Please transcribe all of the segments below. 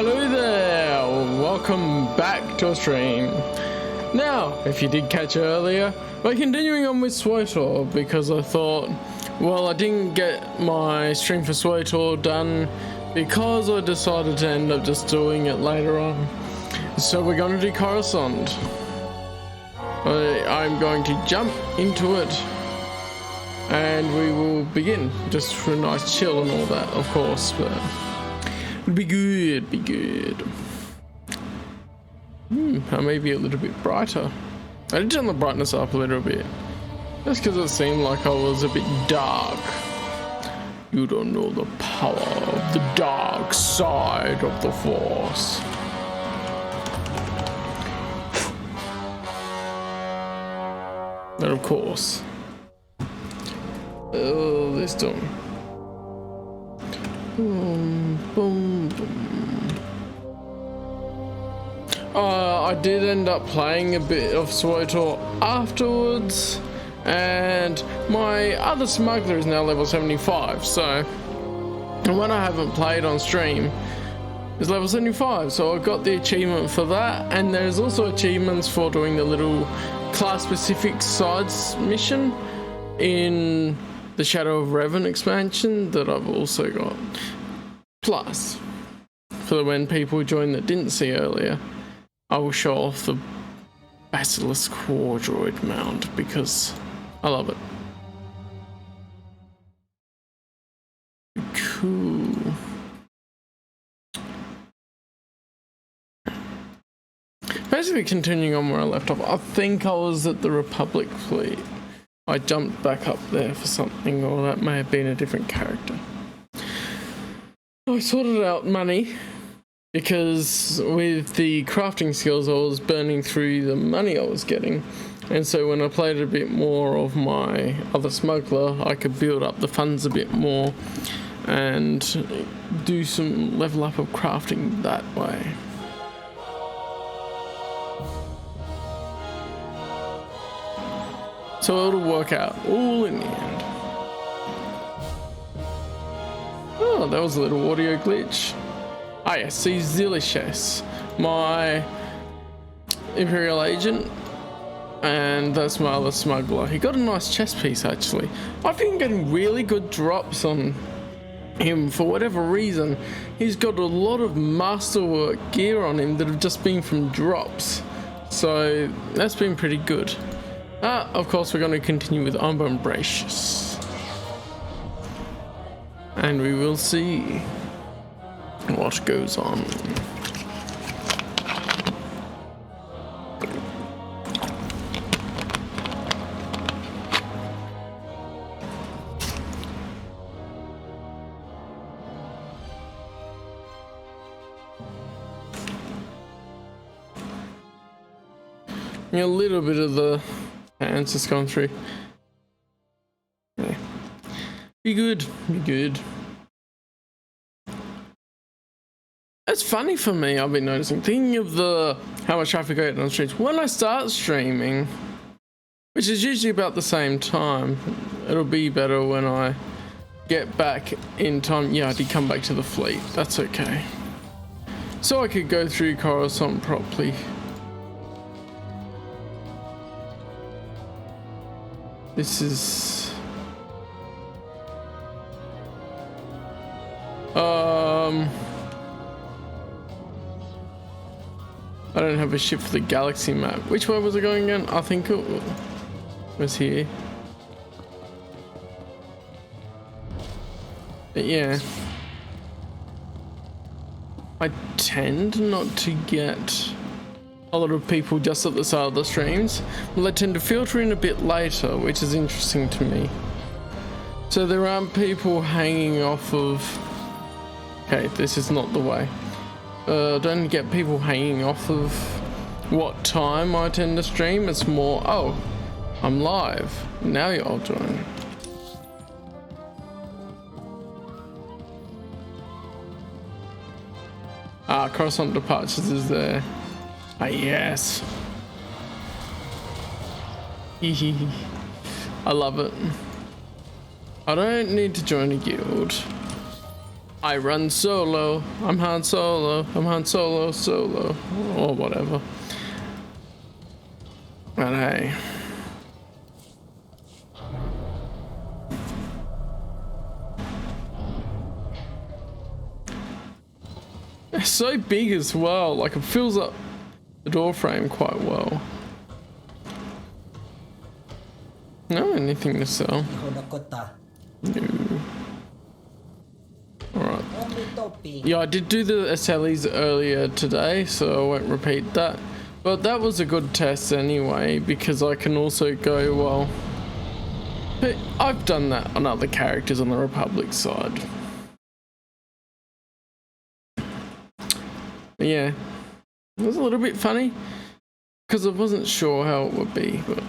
Hello there, welcome back to our stream. Now, if you did catch earlier, we're continuing on with SWtOR because I thought, well, I didn't get my stream for SWtOR done because I decided to end up just doing it later on. So we're going to do Coruscant. I'm going to jump into it and we will begin just for a nice chill and all that, of course, but it'll be good. I may be a little bit brighter. I did turn the brightness up a little bit just because it seemed like I was a bit dark. You don't know the power of the dark side of the Force. And of course, this done. Boom, boom, boom. I did end up playing a bit of SWtOR afterwards, and my other smuggler is now level 75, so the one I haven't played on stream is level 75, so I got the achievement for that, and there's also achievements for doing the little class-specific sides mission in the Shadow of Revan expansion that I've also got. Plus, for when people join that didn't see earlier, I will show off the Basilisk War Droid mount because I love it. Cool. Basically continuing on where I left off, I think I was at the Republic fleet. I jumped back up there for something, or that may have been a different character. I sorted out money because with the crafting skills I was burning through the money I was getting, and so when I played a bit more of my other smuggler I could build up the funds a bit more and do some level up of crafting that way. So it'll work out all in the end. Oh, that was a little audio glitch. Ah yes, see Zilicious, my Imperial agent, and that's my other smuggler. He got a nice chest piece actually. I've been getting really good drops on him for whatever reason. He's got a lot of masterwork gear on him that have just been from drops. So that's been pretty good. Of course we're going to continue with Umbracious. And we will see what goes on. A little bit of the hands just gone through. Yeah. Be good. It's funny for me, I've been noticing, thinking of how much traffic I get on streams. When I start streaming, which is usually about the same time, it'll be better when I get back in time. Yeah, I did come back to the fleet, that's okay. So I could go through Coruscant properly. This is... I don't have a ship for the galaxy map. Which way was it going again? I think it was here. But yeah. I tend not to get a lot of people just at the start of the streams. Well, they tend to filter in a bit later, which is interesting to me. So there aren't people hanging off of... Okay, this is not the way. Don't get people hanging off of what time I tend to stream. It's more, oh, I'm live. Now you're all joining. Coruscant Departures is there. Ah, yes. I love it. I don't need to join a guild. I run solo. I'm Han Solo. I'm Han Solo solo. Or whatever. But hey. It's so big as well. Like it fills up the door frame quite well. No, anything to sell. No. Alright. Yeah, I did do the assemblies earlier today, so I won't repeat that. But that was a good test anyway, because I can also go, well... But I've done that on other characters on the Republic side. But yeah. It was a little bit funny, because I wasn't sure how it would be, but...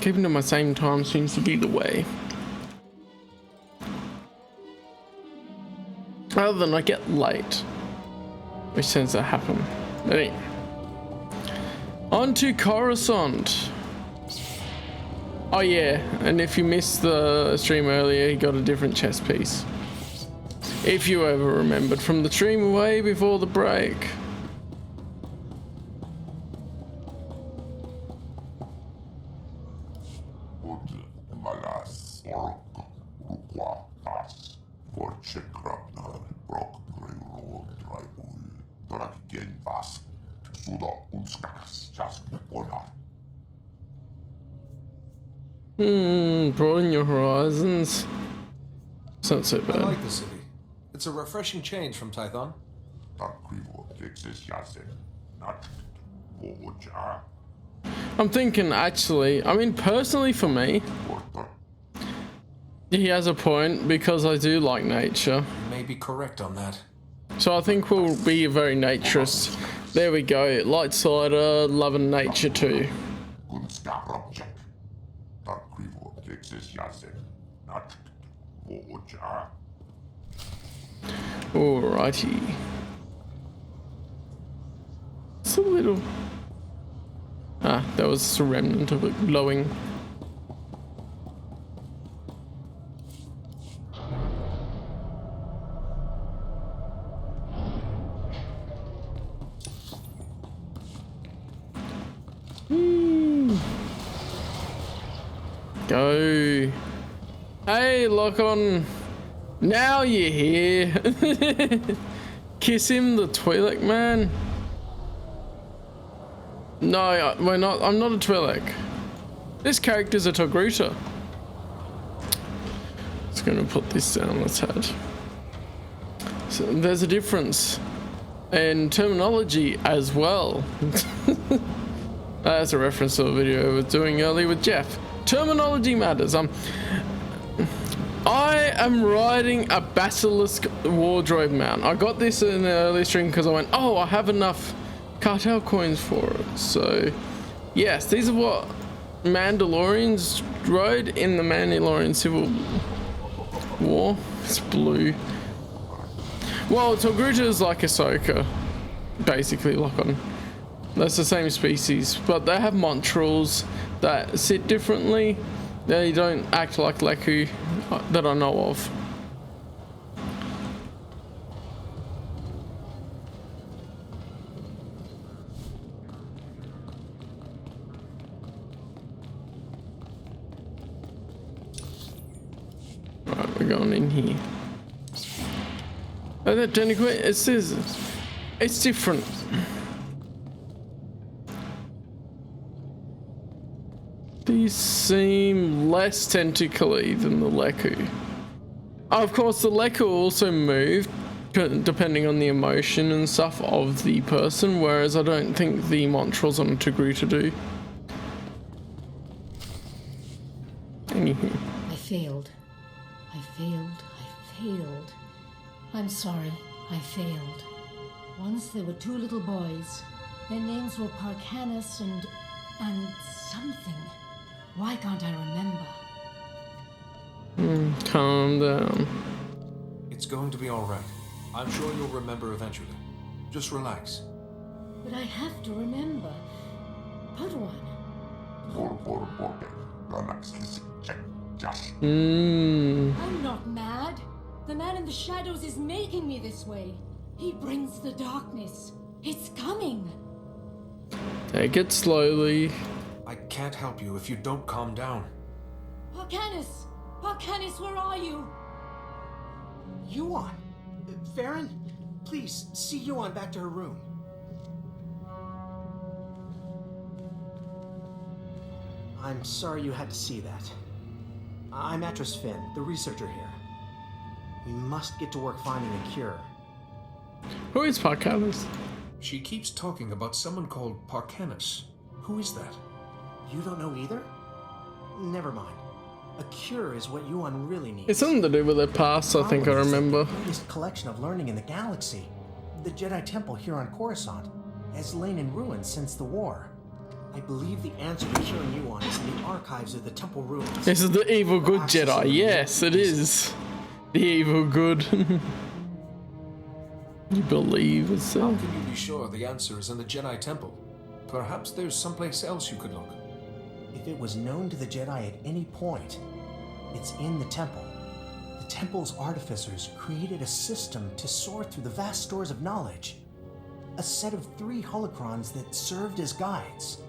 Keeping to my same time seems to be the way. Other than I get late, which tends to happen. But anyway. On to Coruscant. Oh yeah, and if you missed the stream earlier, he got a different chess piece. If you ever remembered from the stream way before the break. Broaden your horizons. It's not so bad. I like the city. It's a refreshing change from Tython. I'm thinking actually, I mean personally for me, he has a point because I do like nature. You may be correct on that. So I think we'll be very naturist. There we go, light cider, loving nature too. Alrighty. It's a little... Ah, that was a remnant of it glowing. Go. Hey, lock on. Now you're here. Kiss him, the Twi'lek man. No, we're not. I'm not a Twi'lek. This character's a Togruta. Just gonna put this down. Let's head. So there's a difference in terminology as well. That's a reference to a video I was doing earlier with Jeff. Terminology matters. I am riding a basilisk wardrobe mount. I got this in the early stream because I went, oh, I have enough cartel coins for it. So, yes, these are what Mandalorians rode in the Mandalorian Civil War. It's blue. Well, Togruta is like Ahsoka, basically, lock on. That's the same species, but they have montrals that sit differently. They don't act like Leku that I know of. Right, we're going in here. Oh, that technically, it says it's different. These seem less tentacly than the Leku. Oh, of course, the Leku also move depending on the emotion and stuff of the person, whereas I don't think the Montrals on Togruta do. Anywho. I failed. I failed. I'm sorry. I failed. Once there were two little boys. Their names were Parkanis and something. Why can't I remember? Calm down. It's going to be all right. I'm sure you'll remember eventually. Just relax. But I have to remember. Padawan. Hmm. I'm not mad. The man in the shadows is making me this way. He brings the darkness. It's coming. Take it slowly. I can't help you if you don't calm down. Parkanis! Parkanis, where are you? Yuan! Farron, please, see Yuan back to her room. I'm sorry you had to see that. I'm Atris Finn, the researcher here. We must get to work finding a cure. Who is Parkanis? She keeps talking about someone called Parkanis. Who is that? You don't know either? Never mind. A cure is what Yuan really needs. It's something to do with their past, I think I remember. The greatest collection of learning in the galaxy. The Jedi Temple here on Coruscant has lain in ruins since the war. I believe the answer to curing Yuan is in the archives of the temple ruins. This is the evil good Jedi. Yes, it is. The evil good. You believe it's How so? can you be sure the answer is in the Jedi Temple? Perhaps there's someplace else you could look. If it was known to the Jedi at any point, it's in the temple. The temple's artificers created a system to sort through the vast stores of knowledge. A set of 3 holocrons that served as guides.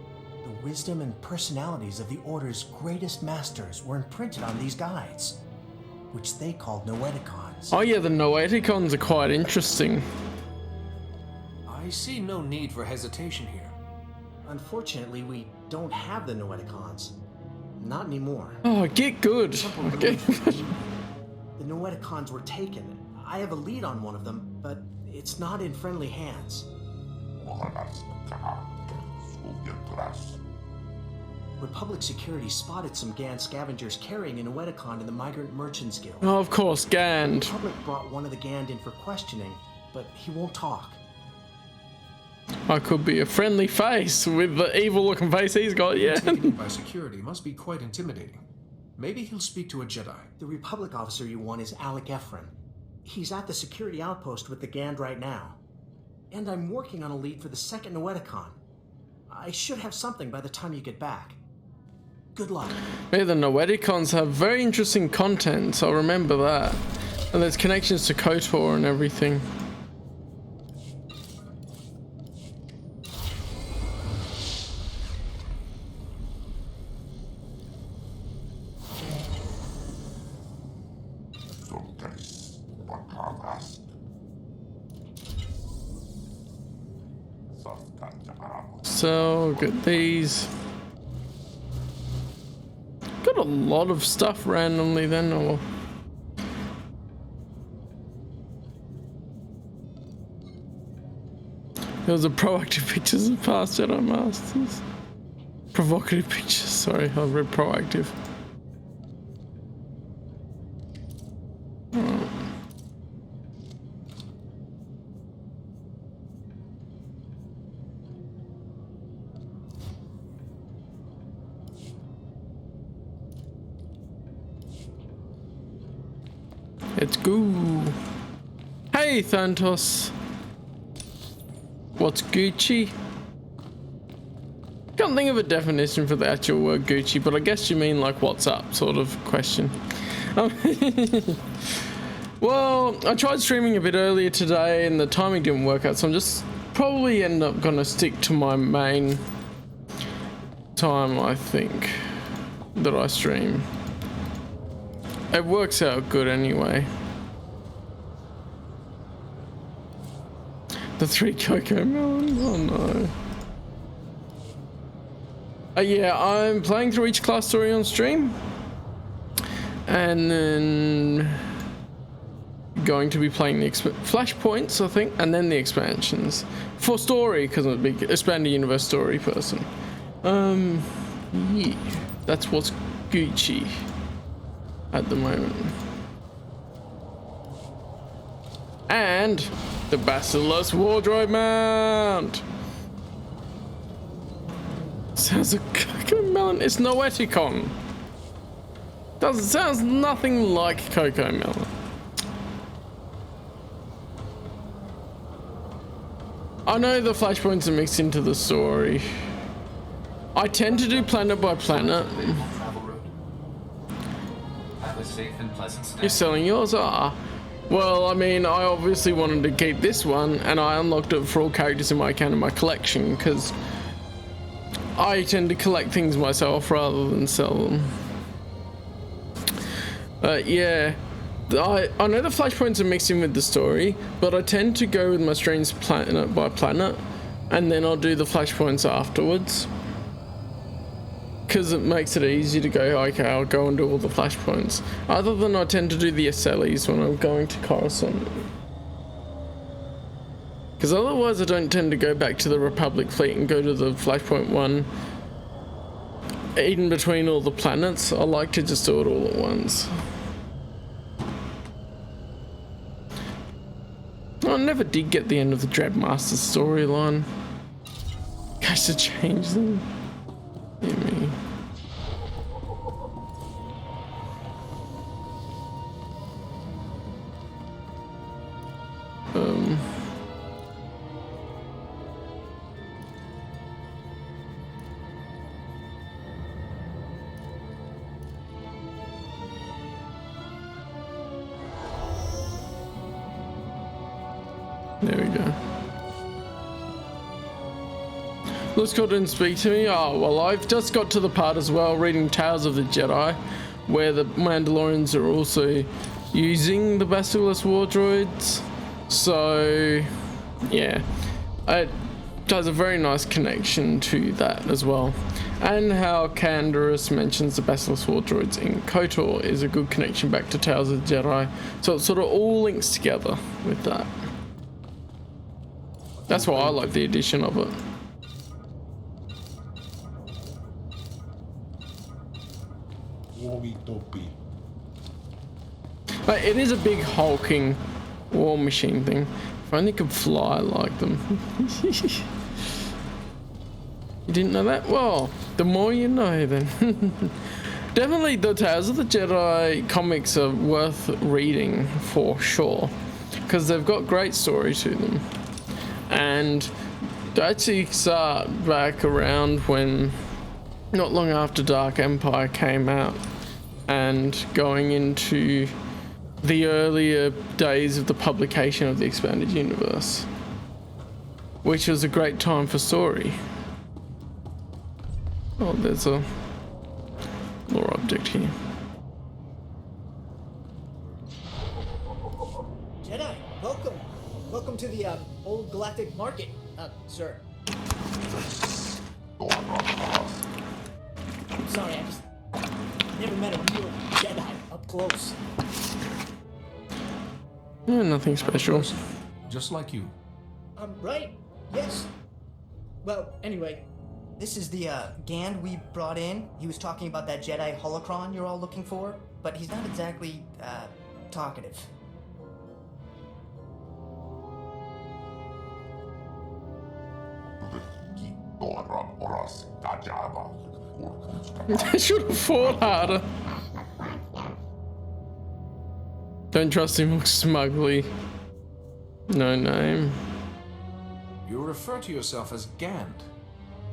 The wisdom and personalities of the Order's greatest masters were imprinted on these guides, which they called Noeticons. Oh yeah, the Noeticons are quite interesting. I see no need for hesitation here. Unfortunately, we don't have the Noeticons. Not anymore. Oh, get good. Okay. The Noeticons were taken. I have a lead on one of them, but it's not in friendly hands. Republic security spotted some GAN scavengers carrying a Noeticon in the Migrant Merchants Guild. Oh, of course, Gand. Republic brought one of the GAN in for questioning, but he won't talk. I could be a friendly face with the evil-looking face he's got. Yeah. Taken by security must be quite intimidating. Maybe he'll speak to a Jedi. The Republic officer you want is Alec Efron. He's at the security outpost with the GAN right now. And I'm working on a lead for the second Noeticon. I should have something by the time you get back. Good luck. Yeah, the Noeticons have very interesting content, so I'll remember that. And there's connections to KOTOR and everything. So, get these. Got a lot of stuff randomly then, or... There was a proactive pictures of past Jedi Masters. Provocative pictures, sorry, I read proactive. Let's go. Hey, Thantos. What's Gucci? Can't think of a definition for the actual word Gucci, but I guess you mean like what's up sort of question. Well, I tried streaming a bit earlier today and the timing didn't work out, so I'm just probably end up gonna stick to my main time, I think, that I stream. It works out good anyway. The 3 cocoa melons, oh no. Yeah, I'm playing through each class story on stream. And then going to be playing the flashpoints, I think, and then the expansions. For story, because I'm a big expanded universe story person. Yeah, that's what's Gucci at the moment. And the Basilisk wardrobe mount. Sounds a cocoa melon. It's Noeticon. Sounds nothing like cocoa melon. I know the flashpoints are mixed into the story. I tend to do planet by planet. Travel route. Have a safe and pleasant stay. You're selling yours? Ah. Well, I mean, I obviously wanted to keep this one, and I unlocked it for all characters in my account in my collection, because I tend to collect things myself rather than sell them. Yeah, I know the flashpoints are mixed in with the story, but I tend to go with my streams planet by planet, and then I'll do the flashpoints afterwards. Because it makes it easy to go, okay, I'll go and do all the flashpoints. Other than I tend to do the SLEs when I'm going to Coruscant. Because otherwise I don't tend to go back to the Republic fleet and go to the flashpoint one in between all the planets. I like to just do it all at once. I never did get the end of the Dreadmaster storyline. Guys, to change them. Yeah, me. There we go. Looks didn't speak to me. Oh, well, I've just got to the part as well, reading Tales of the Jedi, where the Mandalorians are also using the Basilisk war droids. So, yeah, it does a very nice connection to that as well. And how Candaris mentions the Basilisk war droids in KOTOR is a good connection back to Tales of the Jedi. So it sort of all links together with that. That's why I like the addition of it. But it is a big hulking war machine thing. If only it could fly like them. You didn't know that? Well, the more you know then. Definitely the Tales of the Jedi comics are worth reading for sure. Because they've got great story to them. And they actually start back around when, not long after Dark Empire came out, and going into the earlier days of the publication of the expanded universe, which was a great time for story. Oh, there's a lore object here. Jedi, welcome. Welcome to the old galactic market, sir. I'm sorry, I just never met a real Jedi up close. Yeah, nothing special. Just like you. Right? Yes. Well, anyway, This is the Gand we brought in. He was talking about that Jedi holocron you're all looking for, but he's not exactly talkative. I should have fought harder. Don't trust him, looks smugly. No name. You refer to yourself as Gand.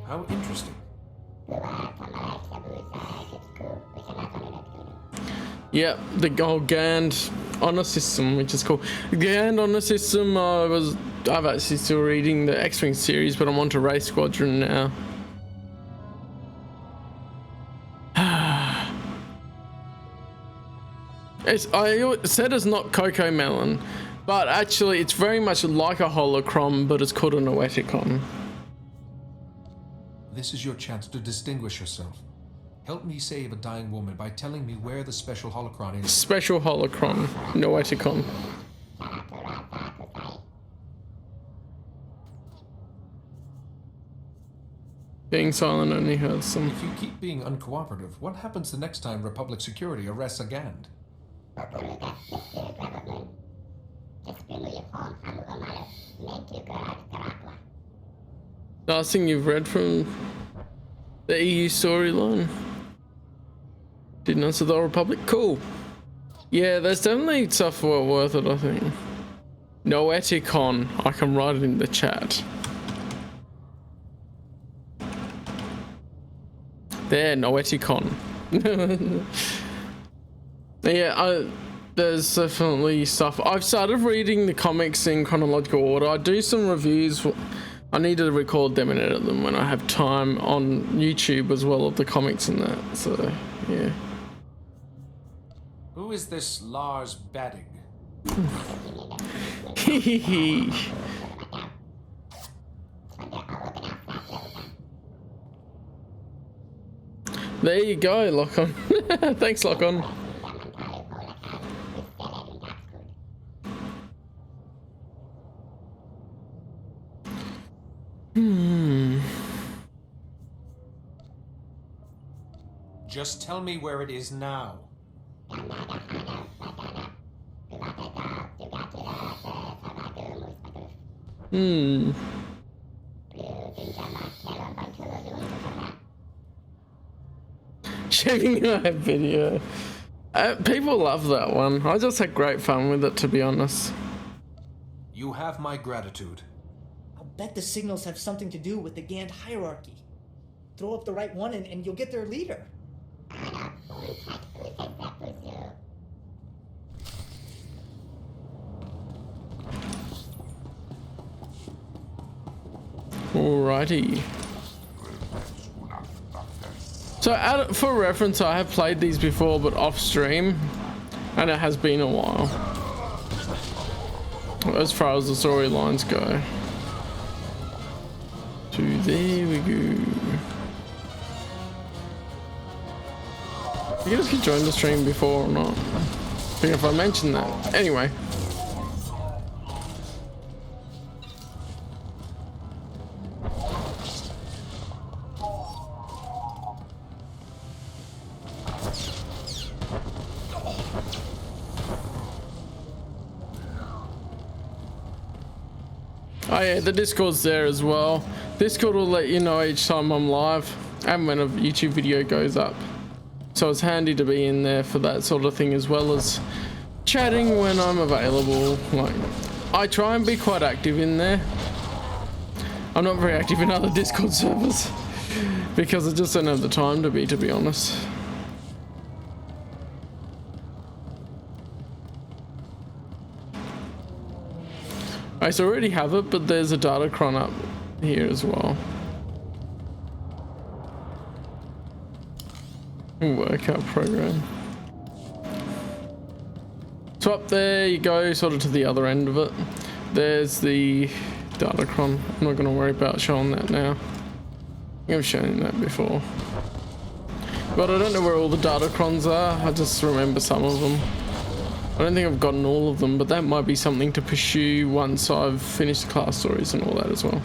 How interesting. Yep, the old Gand honor system, which is cool. Gand honor system. I'm actually still reading the X-Wing series, but I'm on to Race Squadron now. I said it's not Coco Melon, but actually it's very much like a holocron, but it's called a Noeticon. This is your chance to distinguish yourself. Help me save a dying woman by telling me where the special holocron is. Special holocron, Noeticon. Being silent only hurts them. If you keep being uncooperative, what happens the next time Republic Security arrests a Gand? Last thing you've read from the EU storyline? Didn't answer the Republic? Cool. Yeah, there's definitely stuff well worth it, I think. Noeticon. I can write it in the chat. There, Noeticon. Yeah, there's definitely stuff. I've started reading the comics in chronological order. I do some reviews. I need to record them and edit them when I have time on YouTube as well of the comics and that. So, yeah. Who is this Lars Badding? There you go, Lock-On. Thanks, Lock-On. Just tell me where it is now. Shaving your head video. People love that one. I just had great fun with it, to be honest. You have my gratitude. I'll bet the signals have something to do with the Gand hierarchy. Throw up the right one and you'll get their leader. Alrighty. So, for reference, I have played these before, but off stream, and it has been a while. As far as the storylines go. So there we go. I guess you joined the stream before or not. I think if I mentioned that. Anyway. Oh yeah, the Discord's there as well. Discord will let you know each time I'm live and when a YouTube video goes up. So it's handy to be in there for that sort of thing, as well as chatting when I'm available. Like, I try and be quite active in there. I'm not very active in other Discord servers because I just don't have the time to be honest. I already have it, but there's a Datacron up here as well. Workout program. So up there you go, sort of to the other end of it. There's the Datacron. I'm not going to worry about showing that now. I've shown that before. But I don't know where all the Datacrons are. I just remember some of them. I don't think I've gotten all of them, but that might be something to pursue once I've finished the class stories and all that as well.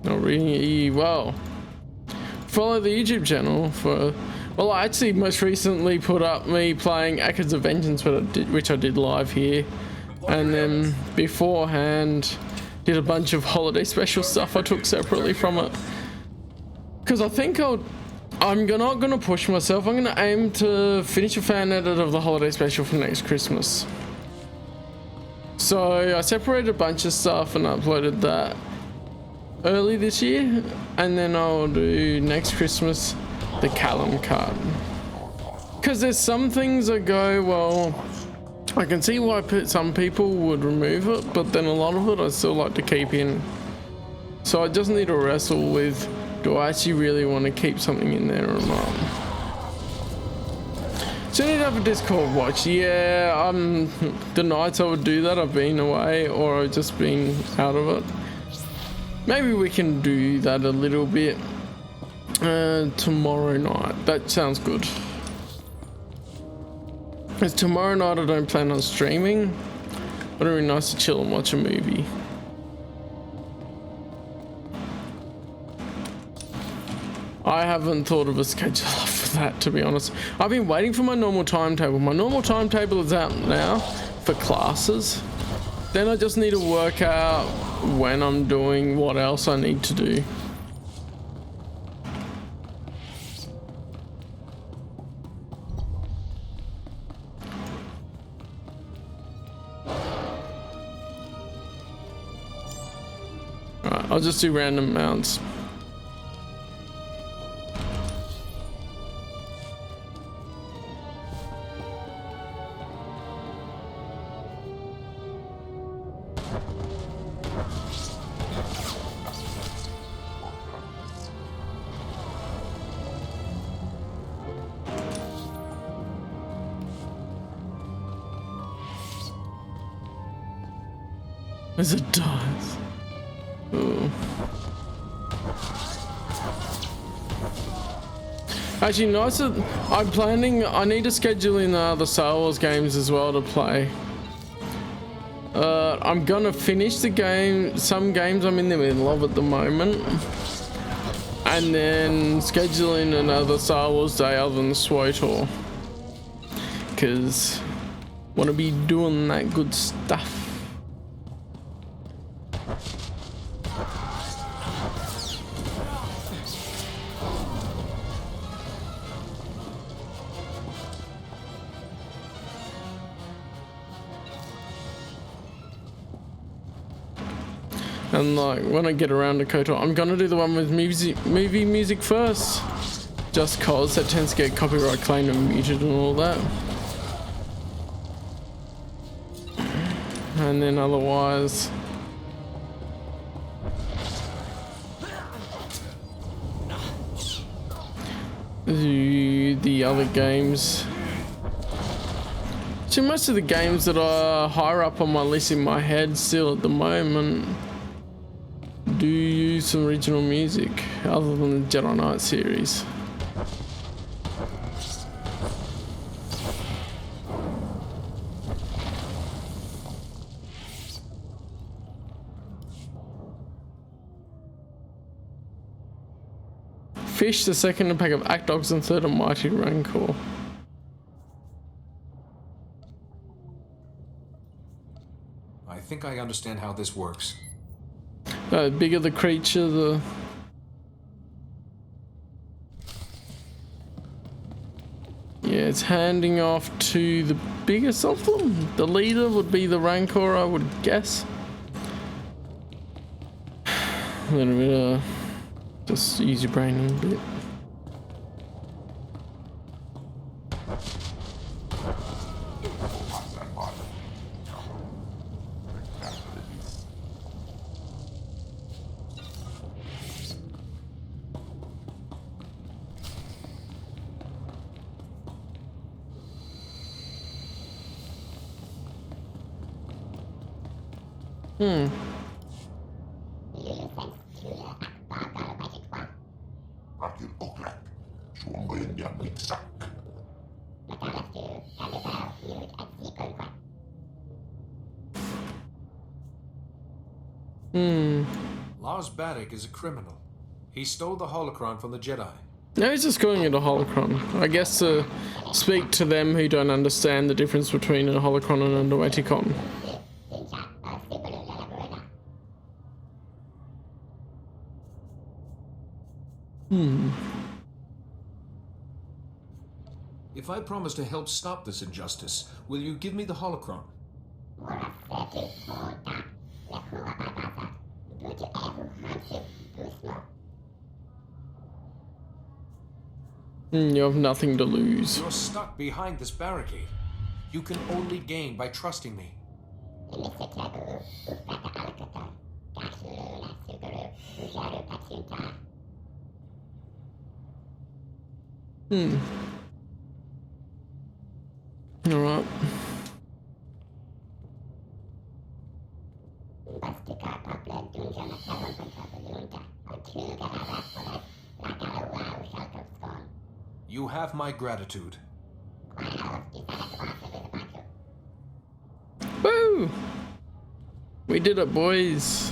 Not really well. Follow the YouTube channel for. Well, I actually most recently put up me playing Echoes of Vengeance, which I did live here. And then beforehand did a bunch of holiday special stuff I took separately from it, because I think I'm not gonna push myself. I'm gonna aim to finish a fan edit of the holiday special for next Christmas. So I separated a bunch of stuff and uploaded that early this year, and then I'll do next Christmas the Callum card, because there's some things that go, well, I can see why some people would remove it, but then a lot of it I still like to keep in. So I just need to wrestle with, do I actually really want to keep something in there or not? So I need to have a Discord watch. Yeah, the nights I would do that, I've been away or I've just been out of it. Maybe we can do that a little bit tomorrow night. That sounds good. Because tomorrow night I don't plan on streaming, but it'd be nice to chill and watch a movie. I haven't thought of a schedule for that, to be honest. I've been waiting for my normal timetable. My normal timetable is out now for classes. Then I just need to work out when I'm doing what else I need to do. I'll just do random mounts. As it does. Ooh. Actually, nice. I need to schedule in the Star Wars games as well to play. I'm gonna finish the game. Some games I'm in the middle of at the moment. And then scheduling another Star Wars day other than SWtOR. Because want to be doing that good stuff. And like when I get around to KOTOR, I'm gonna do the one with movie music first, just cause that tends to get copyright claimed and muted and all that. And then otherwise, the other games. So most of the games that are higher up on my list in my head still at the moment do use some original music other than the Jedi Knight series. Fish, the second pack of Act Dogs, and third a Mighty Rancor. I think I understand how this works. The bigger the creature, the... Yeah, it's handing off to the biggest of them. The leader would be the Rancor, I would guess. A little bit of... just use your brain a little bit. Lars Barrick is a criminal. He stole the holocron from the Jedi. No, he's just calling it a holocron. I guess to speak to them who don't understand the difference between a holocron and a Reticon. If I promise to help stop this injustice, will you give me the holocron? You have nothing to lose. You're stuck behind this barricade. You can only gain by trusting me. All right. You have my gratitude. Woo! We did it, boys.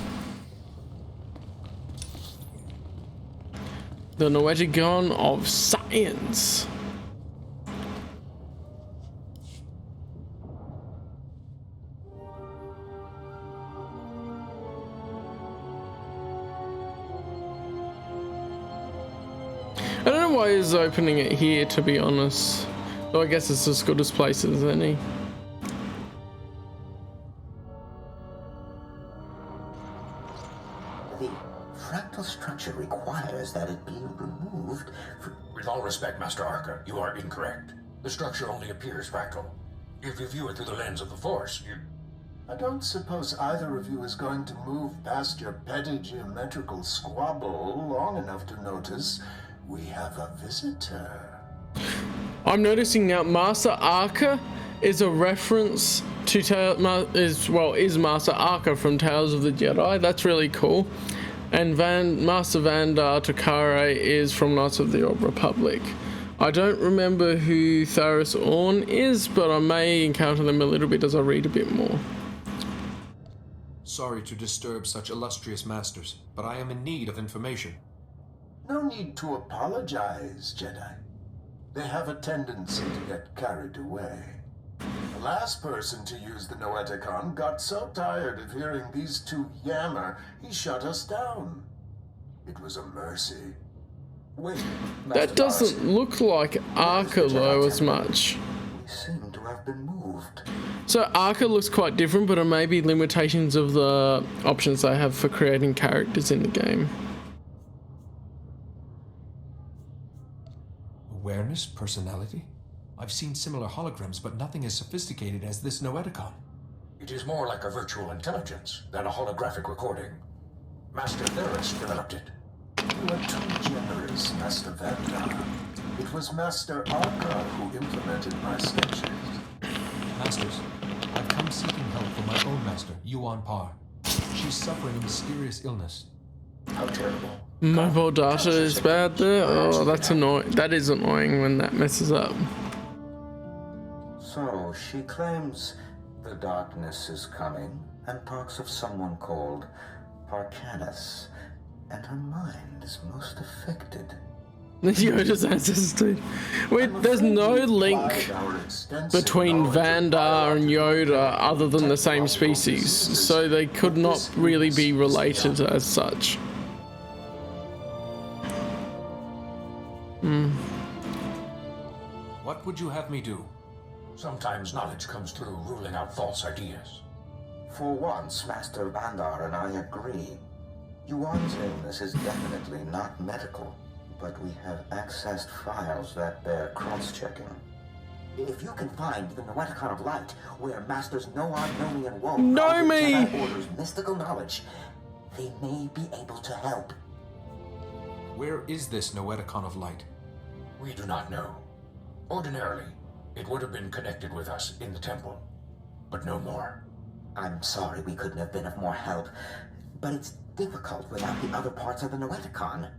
The Noeticon of science. I don't know why he's opening it here, to be honest. Though I guess it's as good as place as any. The fractal structure requires that it be removed for... With all respect, Master Arca, you are incorrect. The structure only appears fractal. If you view it through the lens of the Force, you... I don't suppose either of you is going to move past your petty geometrical squabble long enough to notice we have a visitor. I'm noticing now Master Arca is a reference to is Master Arca from Tales of the Jedi. That's really cool. And Master Vandar Takare is from Knights of the Old Republic. I don't remember who Tharis Orn is, but I may encounter them a little bit as I read a bit more. Sorry to disturb such illustrious masters, but I am in need of information. No need to apologize, Jedi. They have a tendency to get carried away. The last person to use the Noeticon got so tired of hearing these two yammer, he shut us down. It was a mercy. Wait, That doesn't look like Arca though as much. We seem to have been moved. So Arca looks quite different, but it may be limitations of the options they have for creating characters in the game. Awareness? Personality? I've seen similar holograms, but nothing as sophisticated as this Noeticon. It is more like a virtual intelligence than a holographic recording. Master Theris developed it. You are too generous, Master Vandar. It was Master Arca who implemented my sketches. Masters, I've come seeking help from my own master, Yuan Par. She's suffering a mysterious illness. How terrible. Mobile data is bad there. Oh, that's annoying. That is annoying when that messes up. So she claims the darkness is coming and talks of someone called Parcanus, and her mind is most affected. Yoda's ancestor. Wait, there's no link between Vandar and Yoda other than the same species, so they could not really be related as such. What would you have me do? Sometimes knowledge comes through ruling out false ideas. For once, Master Vandar and I agree. Yuan's illness is definitely not medical, but we have accessed files that bear cross-checking. If you can find the Noeticon of Light, where Masters Noan, Nomi, and Woe Know me! Jedi Order's mystical knowledge, they may be able to help. Where is this Noeticon of Light? We do not know. Ordinarily, it would have been connected with us in the temple, but no more. I'm sorry we couldn't have been of more help, but it's difficult without the other parts of the Noeticon.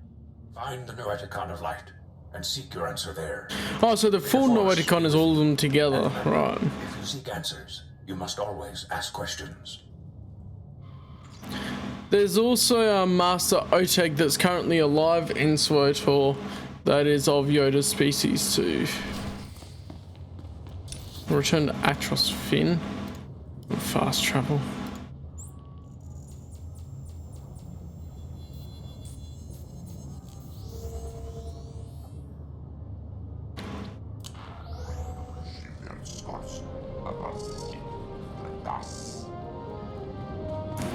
Find the Noeticon of Light and seek your answer there. Oh, so the full Noeticon is all of them together, right? If you seek answers, you must always ask questions. There's also a Master Oteg that's currently alive in SWtOR that is of Yoda's species too. Return to Atros Finn. Fast travel.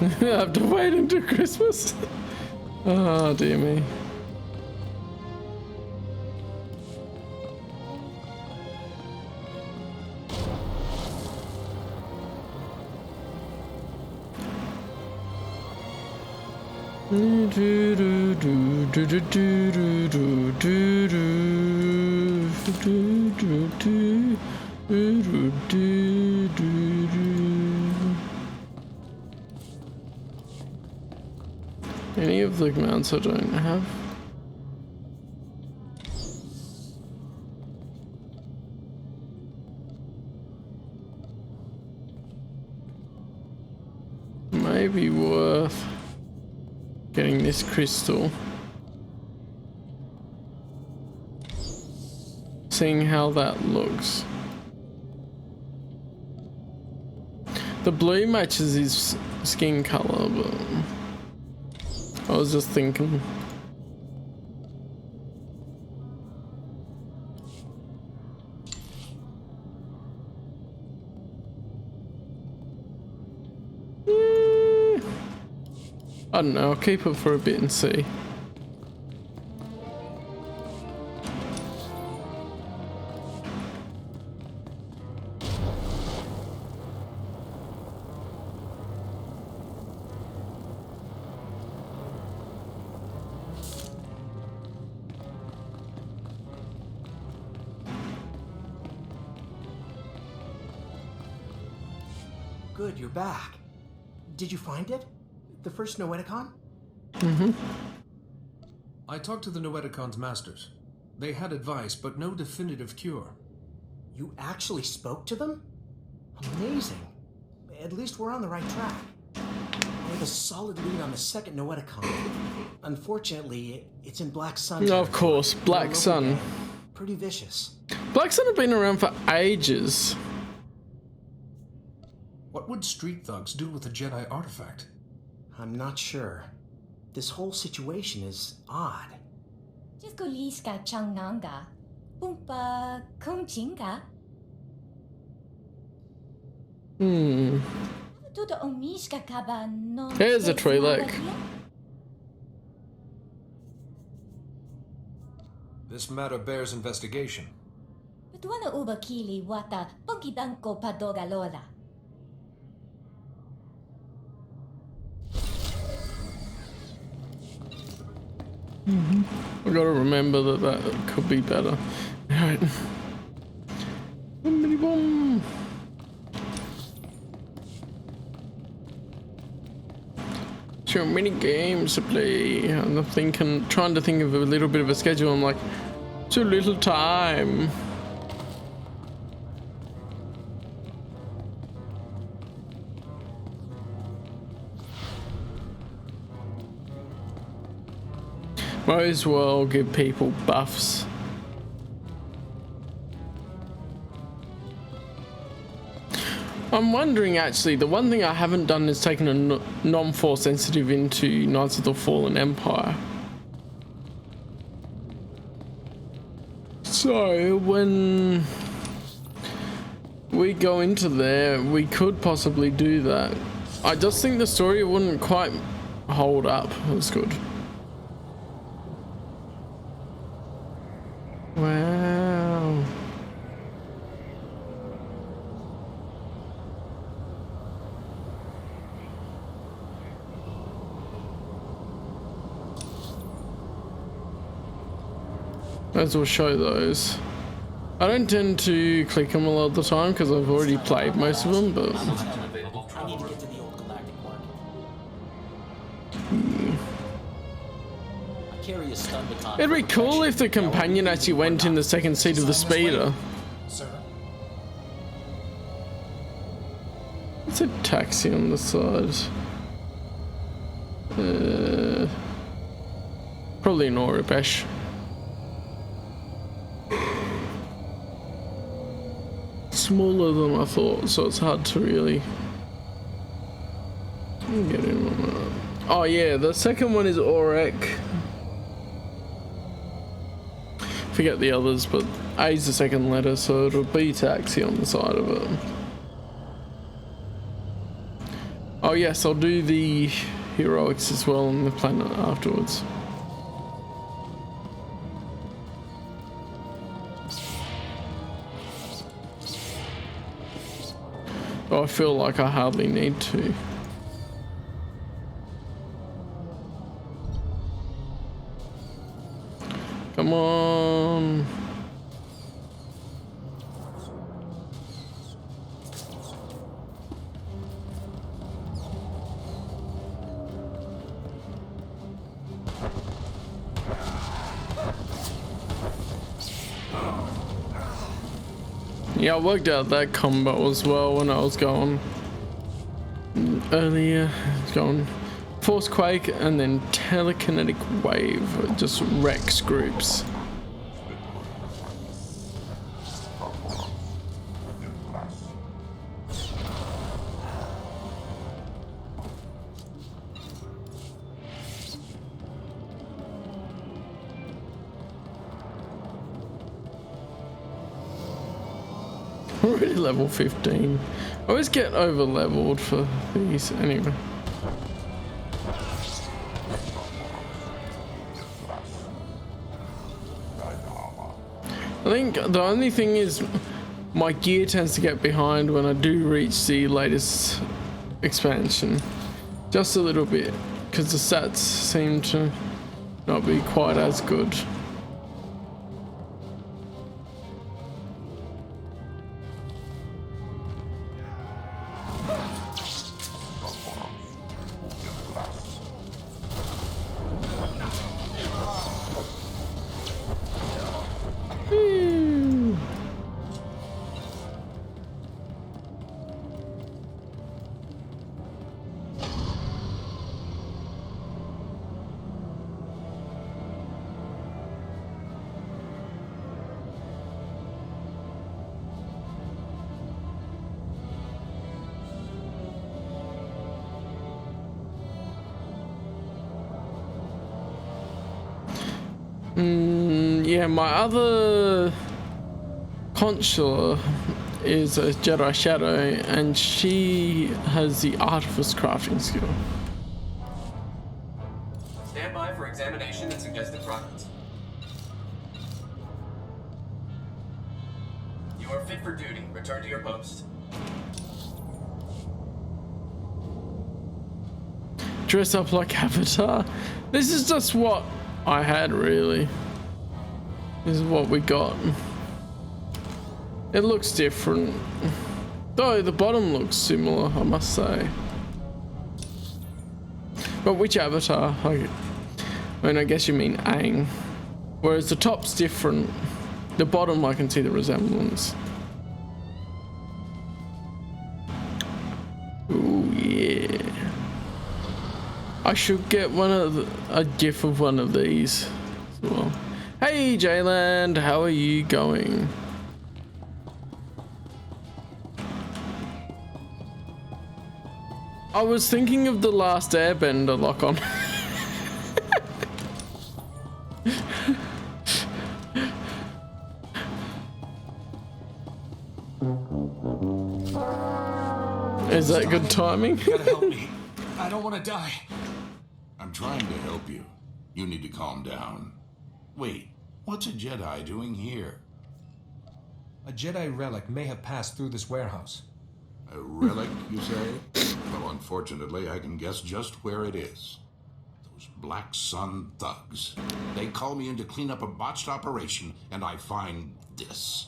I have to wait until Christmas. Oh dear me. Any of the mounts I don't have. Maybe worth getting this crystal. Seeing how that looks. The blue matches his skin color, but I was just thinking. I don't know, I'll keep it for a bit and see. Good, you're back. Did you find it? The first Noeticon? I talked to the Noeticon's masters. They had advice, but no definitive cure. You actually spoke to them? Amazing. At least we're on the right track. We have a solid lead on the second Noeticon. Unfortunately, it's in Black Sun. Of course, Black Sun. Pretty vicious. Black Sun have been around for ages. What would street thugs do with a Jedi artifact? I'm not sure. This whole situation is odd. Jiskoliska changnanga. Pumpa kumchinga. Tudo omishka kaba no. Here's a Twi'lek. This matter bears investigation. Tuana ubakili wata pongkidanko padogalola. I gotta remember that could be better. Alright. Boom. So many games to play. I'm trying to think of a little bit of a schedule. I'm like, too little time. Might as well give people buffs. I'm wondering actually, the one thing I haven't done is taken a non-force sensitive into Knights of the Fallen Empire. So when we go into there, we could possibly do that. I just think the story wouldn't quite hold up as good. Wow. Might as well show those. I don't tend to click them a lot of the time because I've already played most of them, but... I need to get to the old galactic one. I carry a stun baton. It'd be cool if the companion actually went in the second seat of the speeder. Sir? It's a taxi on the side. Probably an Oribesh. Smaller than I thought, so it's hard to really get in on that. Oh yeah, the second one is Orek. Forget the others, but A's the second letter, so it'll be taxi on the side of it. Oh yes, I'll do the heroics as well on the planet afterwards. Oh, I feel like I hardly need to. Come on. Yeah, I worked out that combo as well when I was going earlier. It's going Force Quake and then Telekinetic Wave. It just wrecks groups. Already level 15. I always get over leveled for these anyway. think the only thing is my gear tends to get behind when I do reach the latest expansion. Just a little bit, because the stats seem to not be quite as good. Yeah, my other consular is a Jedi Shadow, and she has the artifice crafting skill. Stand by for examination and suggested progress. You are fit for duty. Return to your post. Dress up like Avatar. This is just what I had, really. This is what we got. It looks different, though the bottom looks similar, I must say. But which Avatar? I mean, I guess you mean Aang. Whereas the top's different. The bottom, I can see the resemblance. Ooh, yeah. I should get a gif of one of these as well. Hey Jayland, how are you going? I was thinking of the Last Airbender lock on. Is that good timing? You gotta help me. I don't want to die. I'm trying to help you. You need to calm down. Wait, what's a Jedi doing here? A Jedi relic may have passed through this warehouse. A relic, you say? Well, unfortunately, I can guess just where it is. Those Black Sun thugs. They call me in to clean up a botched operation, and I find this.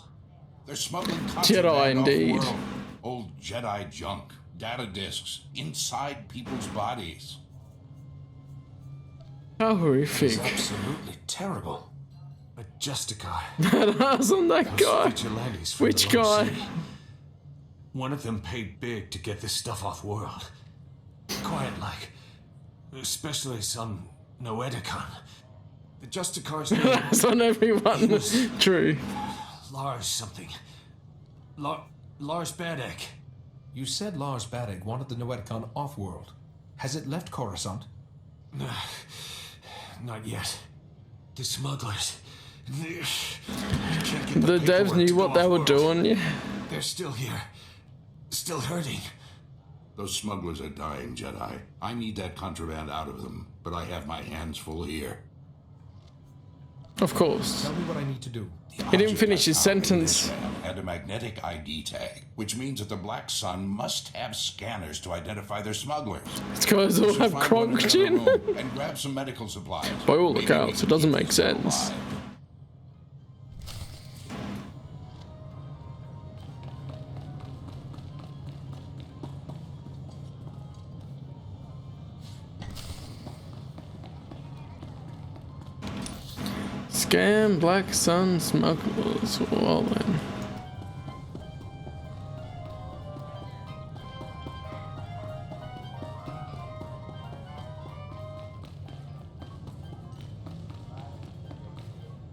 They're smuggling contraband indeed. off-world. Old Jedi junk, data discs, inside people's bodies. How horrific. It's absolutely terrible. A Justicar. That ass on that guy. Vigilantes from Which the low guy? sea. One of them paid big to get this stuff off world. Quiet like. Especially some Noedicon. The Justicar's name That's on everyone. True. Lars something. Lars Badek. You said Lars Badek wanted the Noedicon off-world. Has it left Coruscant? Not yet. The smugglers. The devs knew what they were doing, yeah. They're still here. Still hurting. Those smugglers are dying, Jedi. I need that contraband out of them, but I have my hands full here. Of course. Tell me what I need to do. He didn't finish his sentence. Had a magnetic ID tag, which means that the Black Sun must have scanners to identify their smugglers. These guys all have Kronk chin. And grab some medical supplies. By all accounts, it doesn't make sense. Scam Black Sun smugglers. Well then.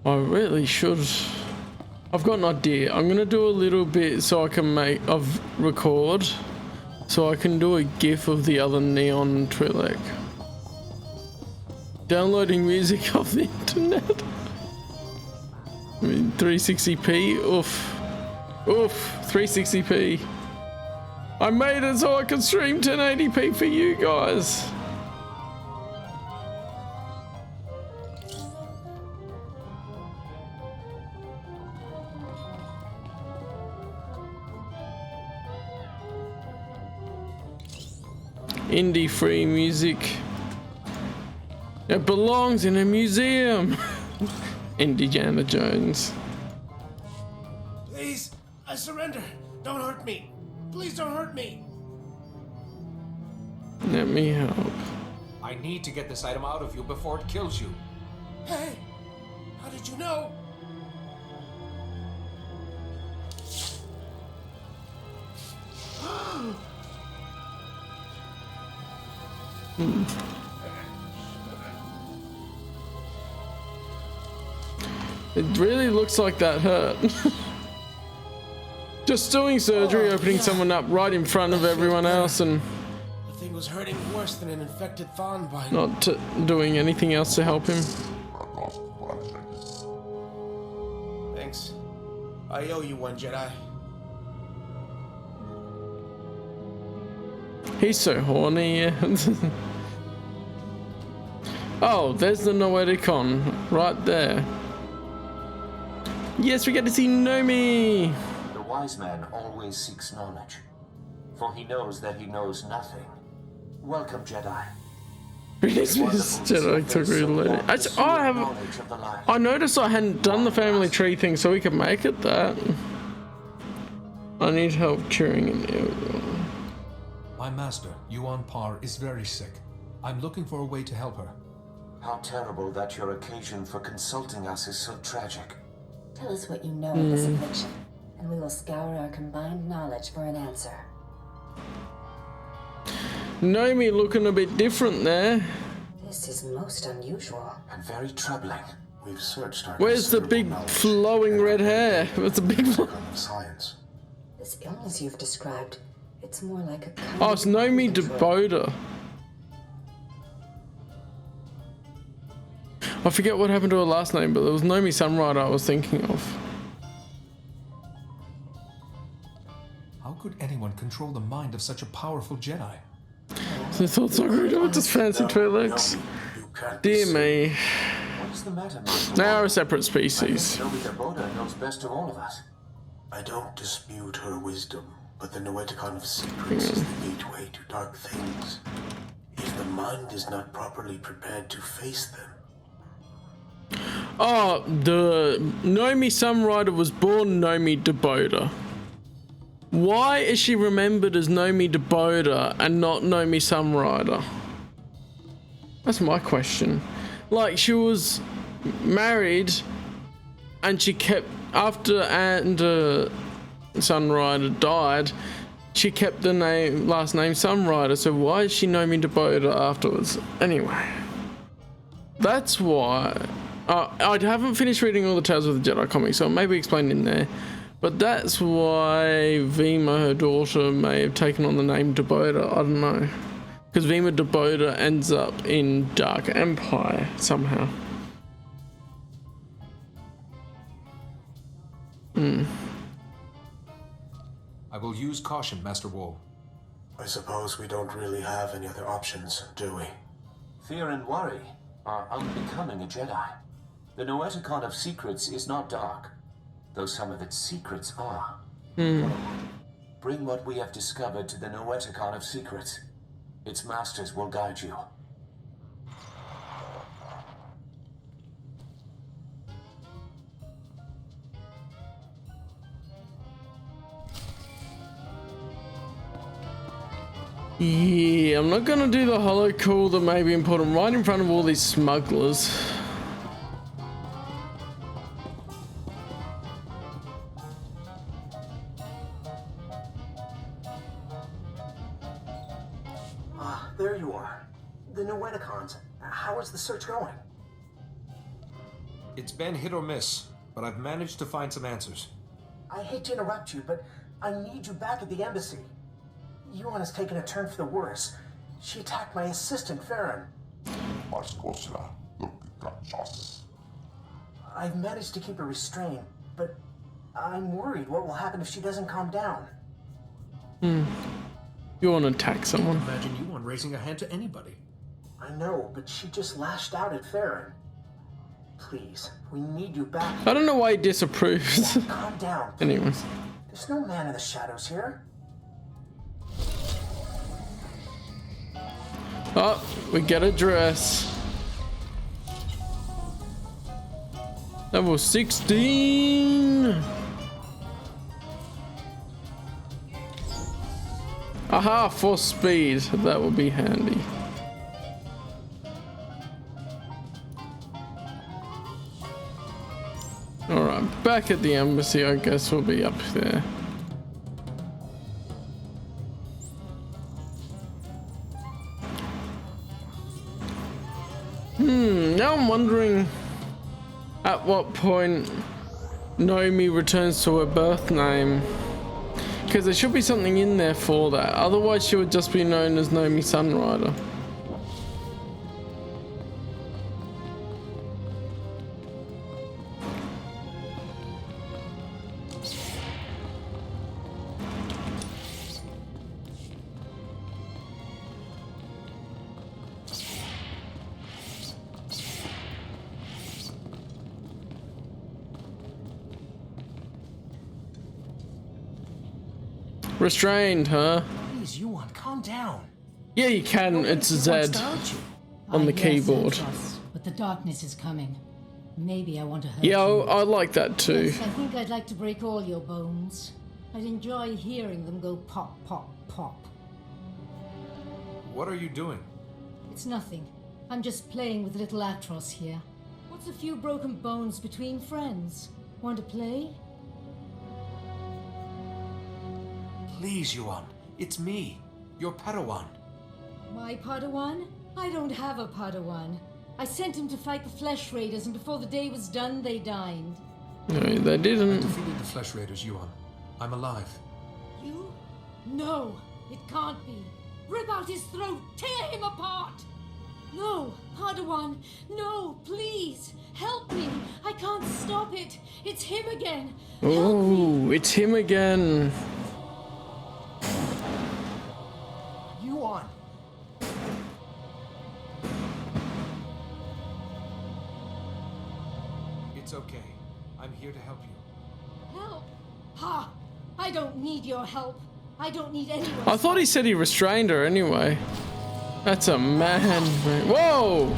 I really should. I've got an idea. I'm gonna do a little bit so I can record, so I can do a GIF of the other neon Twi'lek. Downloading music off the internet. I mean, 360p. Oof. Oof. 360p. I made it so I can stream 1080p for you guys. indie free music. It belongs in a museum. Indiana Jones. Please, I surrender. Don't hurt me. Please don't hurt me. Let me help. I need to get this item out of you before it kills you. Hey, how did you know? It really looks like that hurt. Just doing surgery, opening someone up right in front of everyone else and The thing was hurting worse than an infected fawn bite. not doing anything else to help him. Thanks. I owe you one, Jedi. He's so horny, yeah. Oh, there's the Noeticon right there. Yes, we get to see Nomi. The wise man always seeks knowledge, for he knows that he knows nothing. Welcome, Jedi. This Jedi took really late. I noticed I hadn't done the family tree thing, so we could make it that. I need help cheering in. My master, Yuan Par, is very sick. I'm looking for a way to help her. How terrible that your occasion for consulting us is so tragic. Tell us what you know of this affliction, and we will scour our combined knowledge for an answer. Nomi looking a bit different there. This is most unusual. And very troubling. We've searched our Where's the big flowing red hair? What's the big science? This illness you've described, it's more like a kind Oh, it's Nomi Deboda. I forget what happened to her last name, but it was Nomi Sunrider I was thinking of. How could anyone control the mind of such a powerful Jedi? So thoughts are good. I just fancy Twi'leks. Dear me. What's the matter, Master? They are a separate species. Nomi Deboda knows best of all of us. I don't dispute her wisdom, but the Noeticon of Secrets is the gateway to dark things. If the mind is not properly prepared to face them. Oh, the Nomi Sunrider was born Nomi Deboda. Why is she remembered as Nomi Deboda and not Nomi Sunrider? That's my question. Like, she was married and she kept, after Sunrider died, she kept the last name Sunrider, so why is she Nomi Deboda afterwards? Anyway, that's why. I haven't finished reading all the Tales of the Jedi comics, so it may be explained in there. But that's why Vima, her daughter, may have taken on the name Deboda. I don't know. Because Vima Deboda ends up in Dark Empire somehow. I will use caution, Master Wool. I suppose we don't really have any other options, do we? Fear and worry are unbecoming a Jedi. The Noeticon of Secrets is not dark, though some of its secrets are. Bring what we have discovered to the Noeticon of Secrets. Its masters will guide you. Yeah, I'm not gonna do the holo call that may be important right in front of all these smugglers. There you are. The Noeticons. How is the search going? It's been hit or miss, but I've managed to find some answers. I hate to interrupt you, but I need you back at the embassy. Yuan has taken a turn for the worse. She attacked my assistant, Farron. I've managed to keep her restrained, but I'm worried what will happen if she doesn't calm down. You want to attack someone? Imagine Yuan raising a hand to anybody. I know, but she just lashed out at Farron. Please, we need you back. I don't know why he disapproves. Calm down, please. Anyway. There's no man in the shadows here. Oh, we get a dress. Level 16. Aha, force speed. That would be handy. Alright, back at the embassy, I guess we'll be up there. Now I'm wondering at what point Naomi returns to her birth name. Because there should be something in there for that. Otherwise she would just be known as Naomi Sunrider. Restrained, huh? Please, Yuan, calm down. Yeah, you can. It's Z on the keyboard. But the darkness is coming. Maybe I want to hurt Yeah, you. I like that too. Yes, I think I'd like to break all your bones. I'd enjoy hearing them go pop, pop, pop. What are you doing? It's nothing. I'm just playing with little Atros here. What's a few broken bones between friends? Want to play? Please, Yuan. It's me, your Padawan. My Padawan? I don't have a Padawan. I sent him to fight the Flesh Raiders, and before the day was done, they died. No, they didn't. I defeated the Flesh Raiders, Yuan. I'm alive. You? No, it can't be. Rip out his throat! Tear him apart! No, Padawan! No, please! Help me! I can't stop it! It's him again! Oh, it's him again. Yuan! It's okay. I'm here to help you. Help! Ha! I don't need your help. I don't need anyone. I thought he said he restrained her anyway. That's a man. Whoa!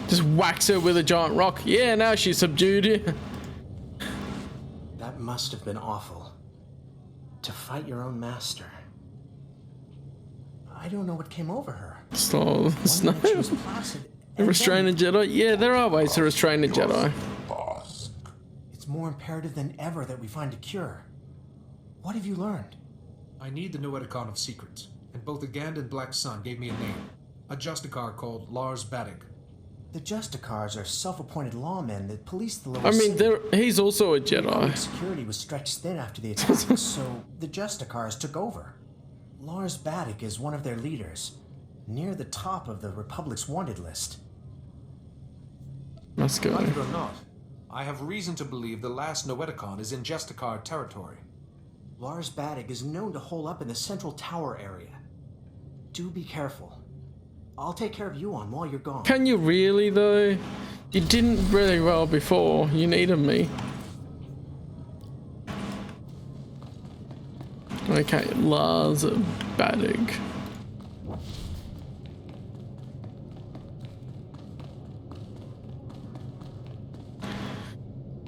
Just whacks her with a giant rock. Yeah, now she's subdued. That must have been awful. To fight your own master. I don't know what came over her. Slow. One minute she was placid, and Restrain a Jedi? Yeah, there are ways to restrain a Jedi. it's more imperative than ever that we find a cure. What have you learned? I need the Noeticon of Secrets, and both the Gand and Black Sun gave me a name. A Justicar called Lars Badig. The Justicars are self-appointed lawmen that police the lower I mean, city. he's also a Jedi. Security was stretched thin after the attack, so the Justicars took over. Lars Badig is one of their leaders, near the top of the Republic's wanted list. Let's go. Like it or not, I have reason to believe the last Noeticon is in Justicar territory. Lars Badig is known to hole up in the central tower area. Do be careful. I'll take care of Yuan while you're gone. Can you really, though? You didn't really well before. You needed me. Okay, Lars Badig.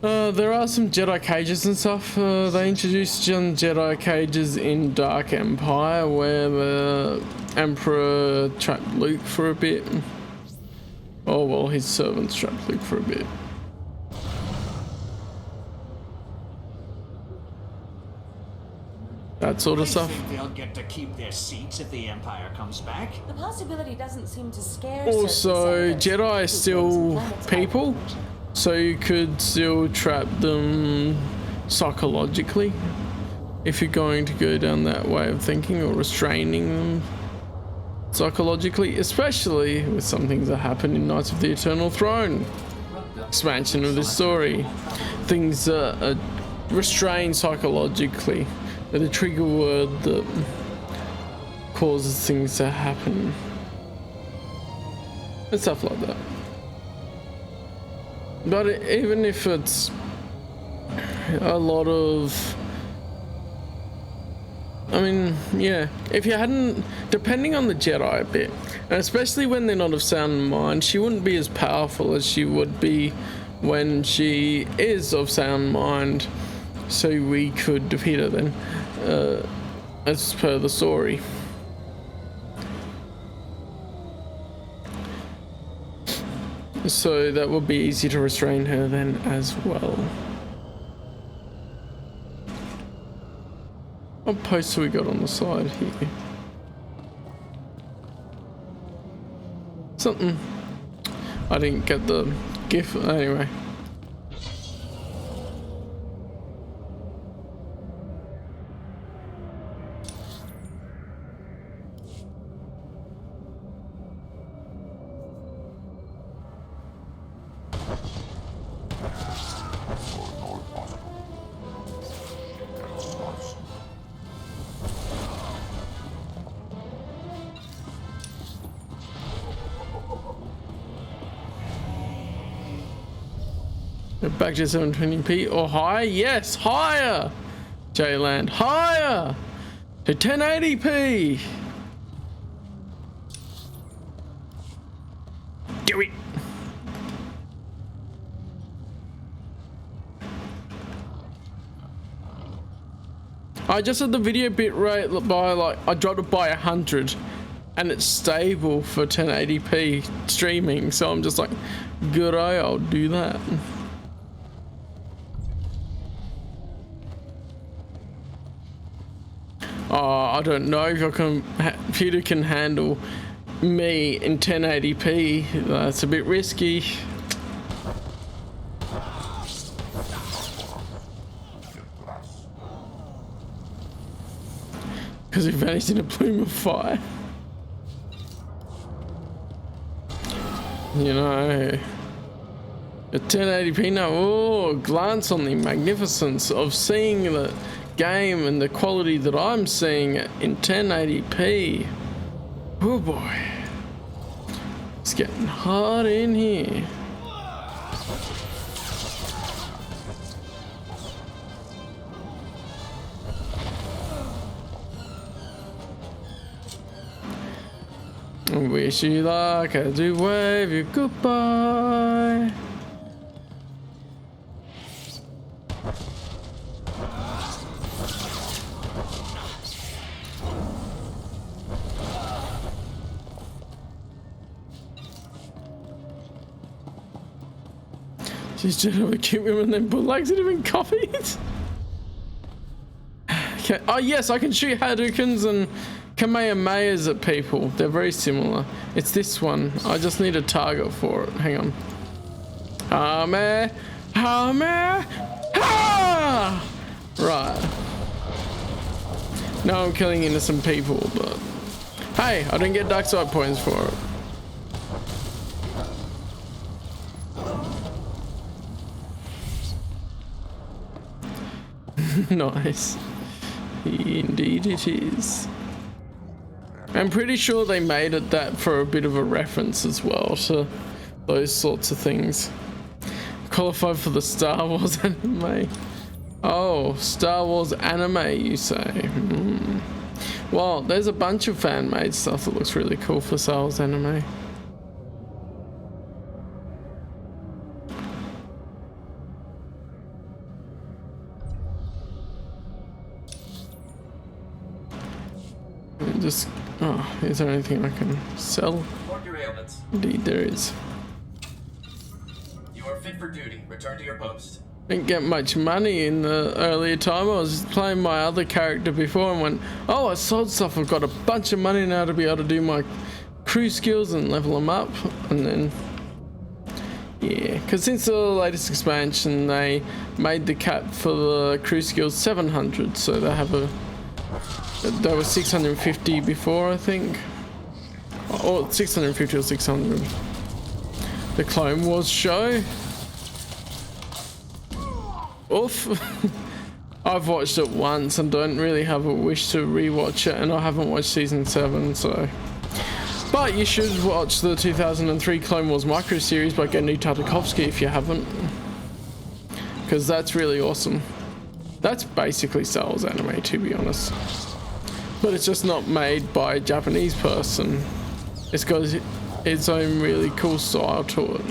There are some Jedi cages and stuff. They introduced some Jedi cages in Dark Empire where the Emperor trapped Luke for a bit. Oh well, his servants trapped Luke for a bit. That sort of stuff. I think they'll get to keep their seats if the Empire comes back. The possibility doesn't seem to scare. Also, Jedi are still people, so you could still trap them psychologically if you're going to go down that way of thinking, or restraining them psychologically, especially with some things that happen in Knights of the Eternal Throne expansion of this story. Things that are restrained psychologically, are the trigger word that causes things to happen and stuff like that. But even if it's a lot of, I mean, yeah, if you hadn't, depending on the Jedi a bit, and especially when they're not of sound mind, she wouldn't be as powerful as she would be when she is of sound mind, so we could defeat her then, as per the story. So that would be easy to restrain her then as well. What poster we got on the side here? Something. I didn't get the GIF anyway. Back to 720p or higher? Yes, higher! J-Land, higher! To 1080p! Do it! I just had the video bitrate by like, I dropped it by 100 and it's stable for 1080p streaming, so I'm just like, good eye, I'll do that. I don't know if your computer can handle me in 1080p. That's a bit risky. Because it vanished in a plume of fire. You know, a 1080p now. Oh, glance on the magnificence of seeing the game and the quality that I'm seeing in 1080p. Oh boy, it's getting hot in here. I wish you luck as we wave you goodbye. She's just have a cute women and then put legs in him and copied. Okay. Oh yes, I can shoot Hadoukens and Kamehamehas at people. They're very similar. It's this one. I just need a target for it. Hang on. Right. Now I'm killing innocent people, but hey, I didn't get dark side points for it. Nice. Indeed it is. I'm pretty sure they made it that for a bit of a reference as well to those sorts of things. Qualified for the Star Wars anime. Oh, Star Wars anime, you say? Well, there's a bunch of fan-made stuff that looks really cool for Star Wars anime. Just, oh, is there anything I can sell? Report your ailments. Indeed there is. You are fit for duty. Return to your post. Didn't get much money in the earlier time. I was playing my other character before and went, oh, I sold stuff. I've got a bunch of money now to be able to do my crew skills and level them up. And then, yeah, because since the latest expansion, they made the cap for the crew skills 700. So they have a, that was 650 before, I think. Or 650 or 600. The Clone Wars show. Oof. I've watched it once and don't really have a wish to rewatch it, and I haven't watched season 7, so. But you should watch the 2003 Clone Wars micro series by Genndy Tartakovsky if you haven't, because that's really awesome. That's basically Star Wars anime, to be honest, but it's just not made by a Japanese person. It's got its own really cool style to it.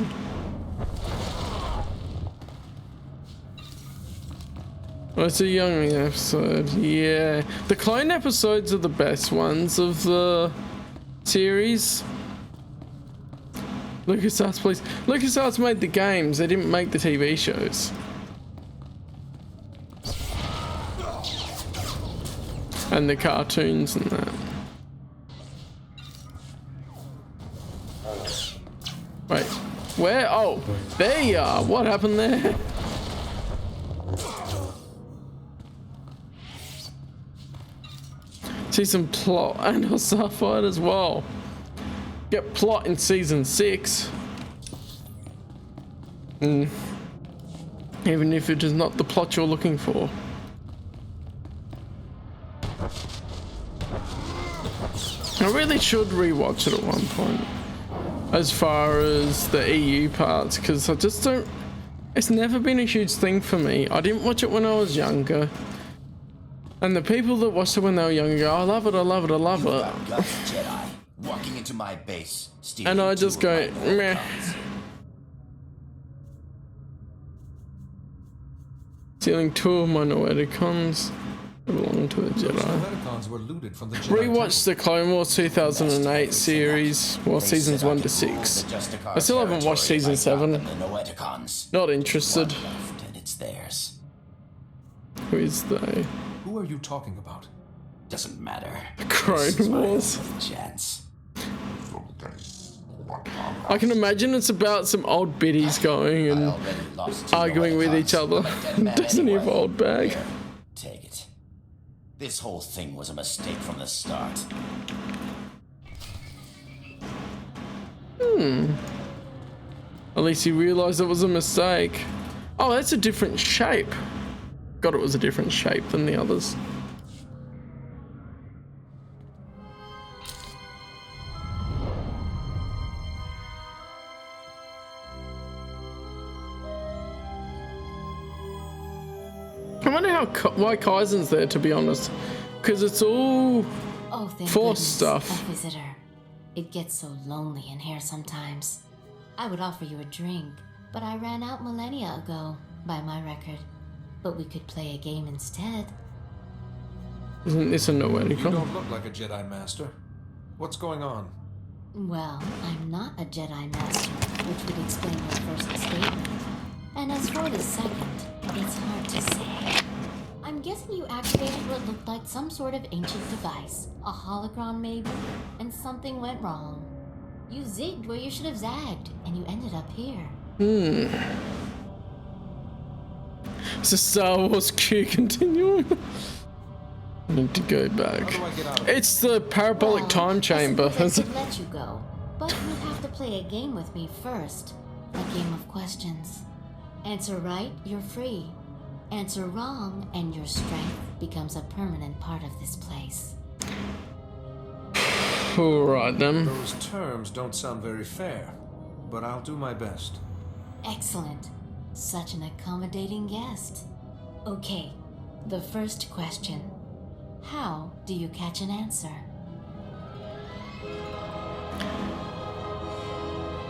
Oh, it's a young episode, yeah. The clone episodes are the best ones of the series. LucasArts, please. LucasArts made the games, they didn't make the TV shows. And the cartoons and that. Wait, where? Oh, there you are. What happened there? See some plot and a Starfight as well. Get plot in season 6. Even if it is not the plot you're looking for. I really should rewatch it at one point. As far as the EU parts, because I just don't... It's never been a huge thing for me. I didn't watch it when I was younger. And the people that watched it when they were younger go, I love it, I love it, I love it. Jedi, walking into my base, and I just go, meh. Stealing 2 of my Noeticons belong to the Jedi. Were looted from the Jedi Rewatched the Clone Wars 2008 series, well, seasons 1 to 6. I still haven't watched season 7. Not interested. And it's theirs. Who is they? Who are you talking about? Doesn't matter. The Clone Wars. Chance. I can imagine it's about some old biddies going and arguing with each other. Doesn't he have an old bag? Take it. This whole thing was a mistake from the start. At least he realized it was a mistake. Oh, that's a different shape. God, it was a different shape than the others. I wonder why Kaizen's there, to be honest, because it's all Force stuff. A visitor. It gets so lonely in here sometimes. I would offer you a drink, but I ran out millennia ago, by my record. But we could play a game instead. Isn't this a Noeticon? You don't look like a Jedi Master. What's going on? Well, I'm not a Jedi Master, which would explain your first statement. And as for the second, it's hard to say. I'm guessing you activated what looked like some sort of ancient device. A holocron maybe? And something went wrong. You zigged where you should have zagged, and you ended up here. It's a Star Wars Q continuing. I need to go back. It's the parabolic time chamber. I should let you go, but you'd have to play a game with me first. A game of questions. Answer right, you're free. Answer wrong, and your strength becomes a permanent part of this place. Alright then. Those terms don't sound very fair, but I'll do my best. Excellent. Such an accommodating guest. Okay, the first question. How do you catch an answer?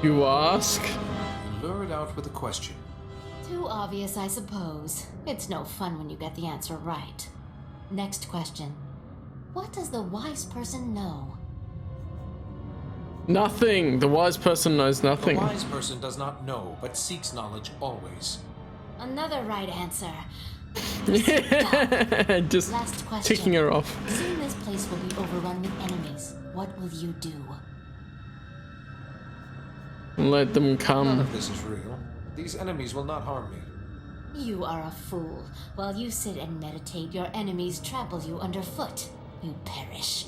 You ask? Lure it out with a question. Too obvious, I suppose. It's no fun when you get the answer right. Next question. What does the wise person know? Nothing. The wise person knows nothing. The wise person does not know, but seeks knowledge always. Another right answer. Just Last question. ticking her off. Soon this place will be overrun with enemies. What will you do? Let them come. None of this is real. These enemies will not harm me. You are a fool. While you sit and meditate, your enemies trample you underfoot. You perish.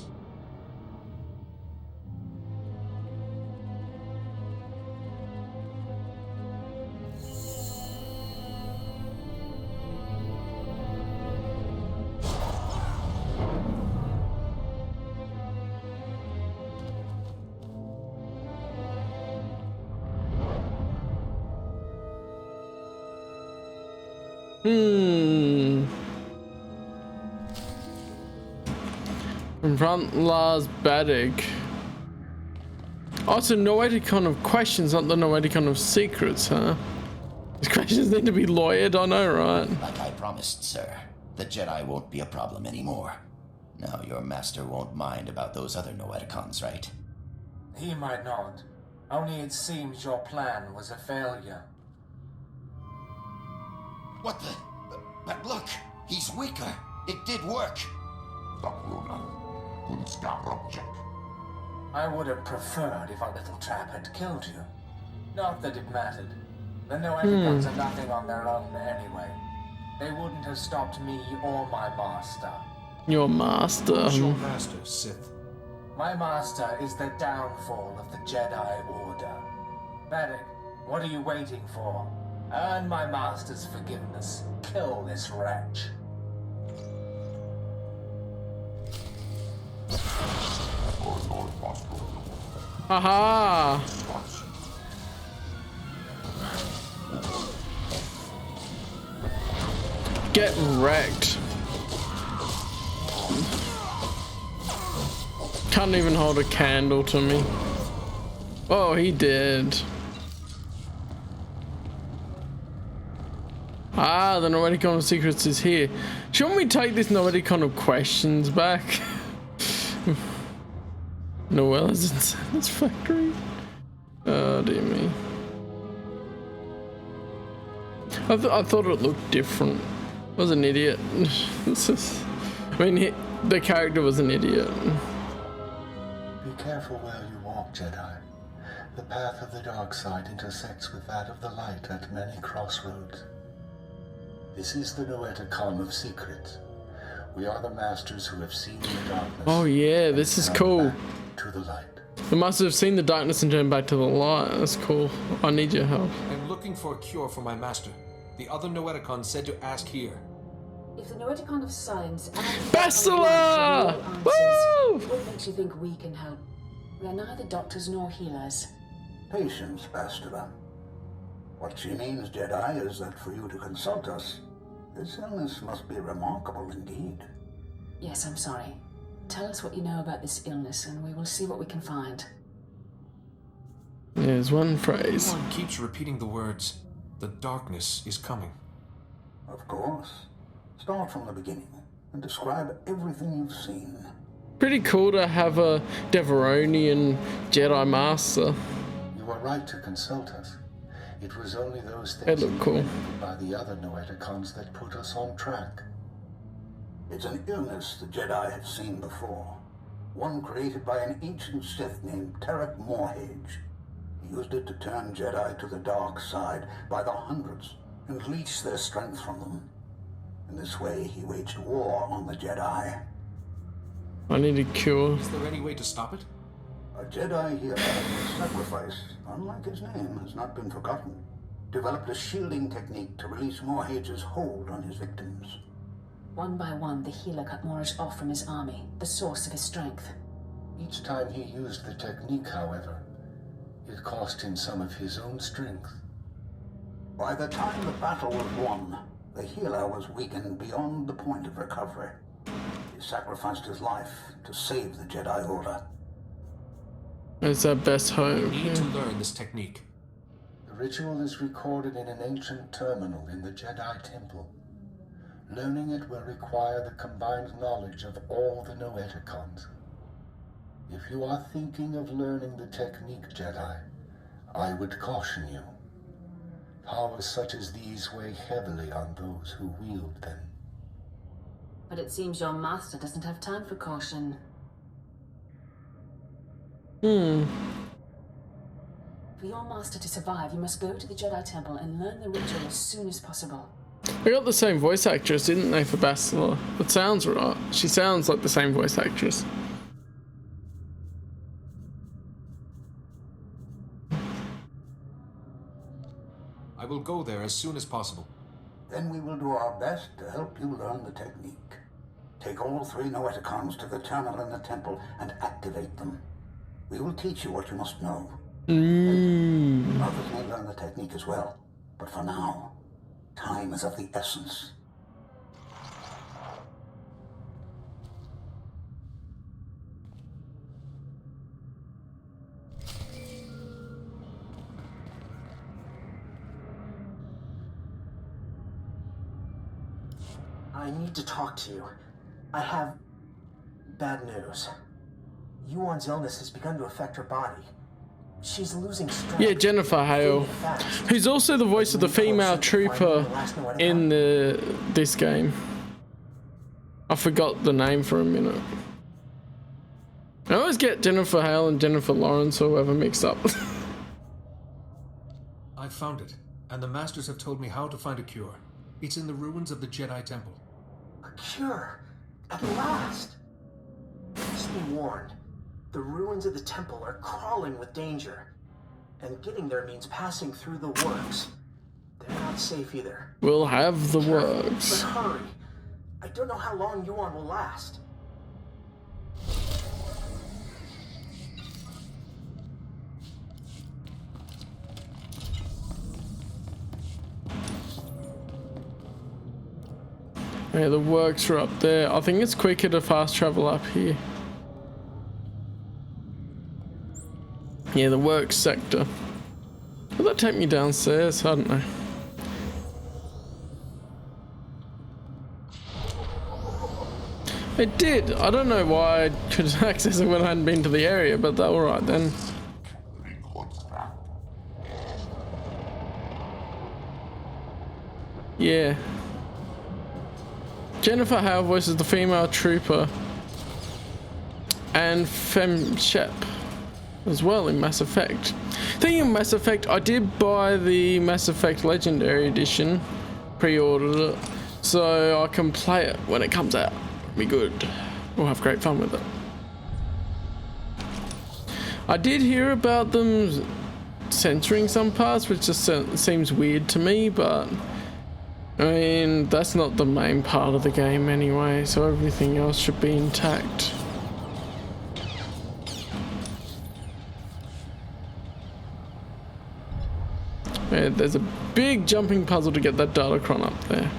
Confront Lars Badig. Oh, it's a noeticon of questions, not the noeticon of secrets, huh? These questions need to be lawyered, I know, right? Like I promised, sir. The Jedi won't be a problem anymore. Now your master won't mind about those other noeticons, right? He might not. Only it seems your plan was a failure. What the? But look! He's weaker! It did work! I would have preferred if our little trap had killed you. Not that it mattered. The Noeticons are nothing on their own anyway. They wouldn't have stopped me or my master. Your master? Who's your master, Sith? My master is the downfall of the Jedi Order. Badik, what are you waiting for? Earn my master's forgiveness. Kill this wretch. Haha! Get wrecked. Can't even hold a candle to me. Oh, he did. Ah, the Noeticon of Secrets is here. Shouldn't we take this Noeticon of Questions back? Noelle is in its factory. Oh dear me. I thought it looked different. I was an idiot. I mean, the character was an idiot. Be careful where you walk, Jedi. The path of the dark side intersects with that of the light at many crossroads. This is the Noeticon of Secrets. We are the masters who have seen the darkness. Oh yeah, this is cool. To the light. The masters have seen the darkness and turned back to the light. That's cool. I need your help. I'm looking for a cure for my master. The other Noeticon said to ask here. If the Noeticon of Science and Bastila! Woo! What makes you think we can help? We are neither doctors nor healers. Patience, Bastila. What she means, Jedi, is that for you to consult us, this illness must be remarkable indeed. Yes, I'm sorry. Tell us what you know about this illness, and we will see what we can find. There's one phrase. Everyone keeps repeating the words, "The darkness is coming." Of course. Start from the beginning and describe everything you've seen. Pretty cool to have a Deveronian Jedi Master. You were right to consult us. It was only those They things look cool. by the other Noeticons that put us on track. It's an illness the Jedi have seen before. One created by an ancient Sith named Tarek Morhage. He used it to turn Jedi to the dark side by the hundreds and leech their strength from them. In this way, he waged war on the Jedi. I need a cure. Is there any way to stop it? A Jedi hero whose sacrifice, unlike his name, has not been forgotten, developed a shielding technique to release Morhage's hold on his victims. One by one, the healer cut Morris off from his army, the source of his strength. Each time he used the technique, however, it cost him some of his own strength. By the time the battle was won, the healer was weakened beyond the point of recovery. He sacrificed his life to save the Jedi Order. It's our best hope. We need to learn this technique. The ritual is recorded in an ancient terminal in the Jedi Temple. Learning it will require the combined knowledge of all the Noeticons. If you are thinking of learning the technique, Jedi, I would caution you. Powers such as these weigh heavily on those who wield them. But it seems your master doesn't have time for caution. For your master to survive, you must go to the Jedi Temple and learn the ritual as soon as possible. They got the same voice actress, didn't they, for Bastila? That sounds right. She sounds like the same voice actress. I will go there as soon as possible. Then we will do our best to help you learn the technique. Take all 3 Noeticons to the terminal in the temple and activate them. We will teach you what you must know. Others may learn the technique as well, but for now, Time is of the essence. I need to talk to you. I have bad news. Yuan's illness has begun to affect her body. She's losing strength. Yeah, Jennifer Hale, who's also the voice of the female trooper in this game. I forgot the name for a minute. I always get Jennifer Hale and Jennifer Lawrence or whoever mixed up. I've found it, and the Masters have told me how to find a cure. It's in the ruins of the Jedi Temple. A cure? At last! Just be warned. The ruins of the temple are crawling with danger. And getting there means passing through the works. They're not safe either. We'll have the works. But hurry. I don't know how long Yuan will last. Yeah, the works are up there. I think it's quicker to fast travel up here. Yeah, the works sector. Will that take me downstairs? I don't know. It did. I don't know why I could access it when I hadn't been to the area, but that's alright then. Yeah. Jennifer Hale voices the female trooper and Fem Shep as well in Mass Effect. Thinking of Mass Effect, I did buy the Mass Effect Legendary Edition, pre-ordered it, so I can play it when it comes out. Be good. We'll have great fun with it. I did hear about them censoring some parts, which just seems weird to me, but I mean, that's not the main part of the game anyway, so everything else should be intact. Yeah, there's a big jumping puzzle to get that Datacron up there.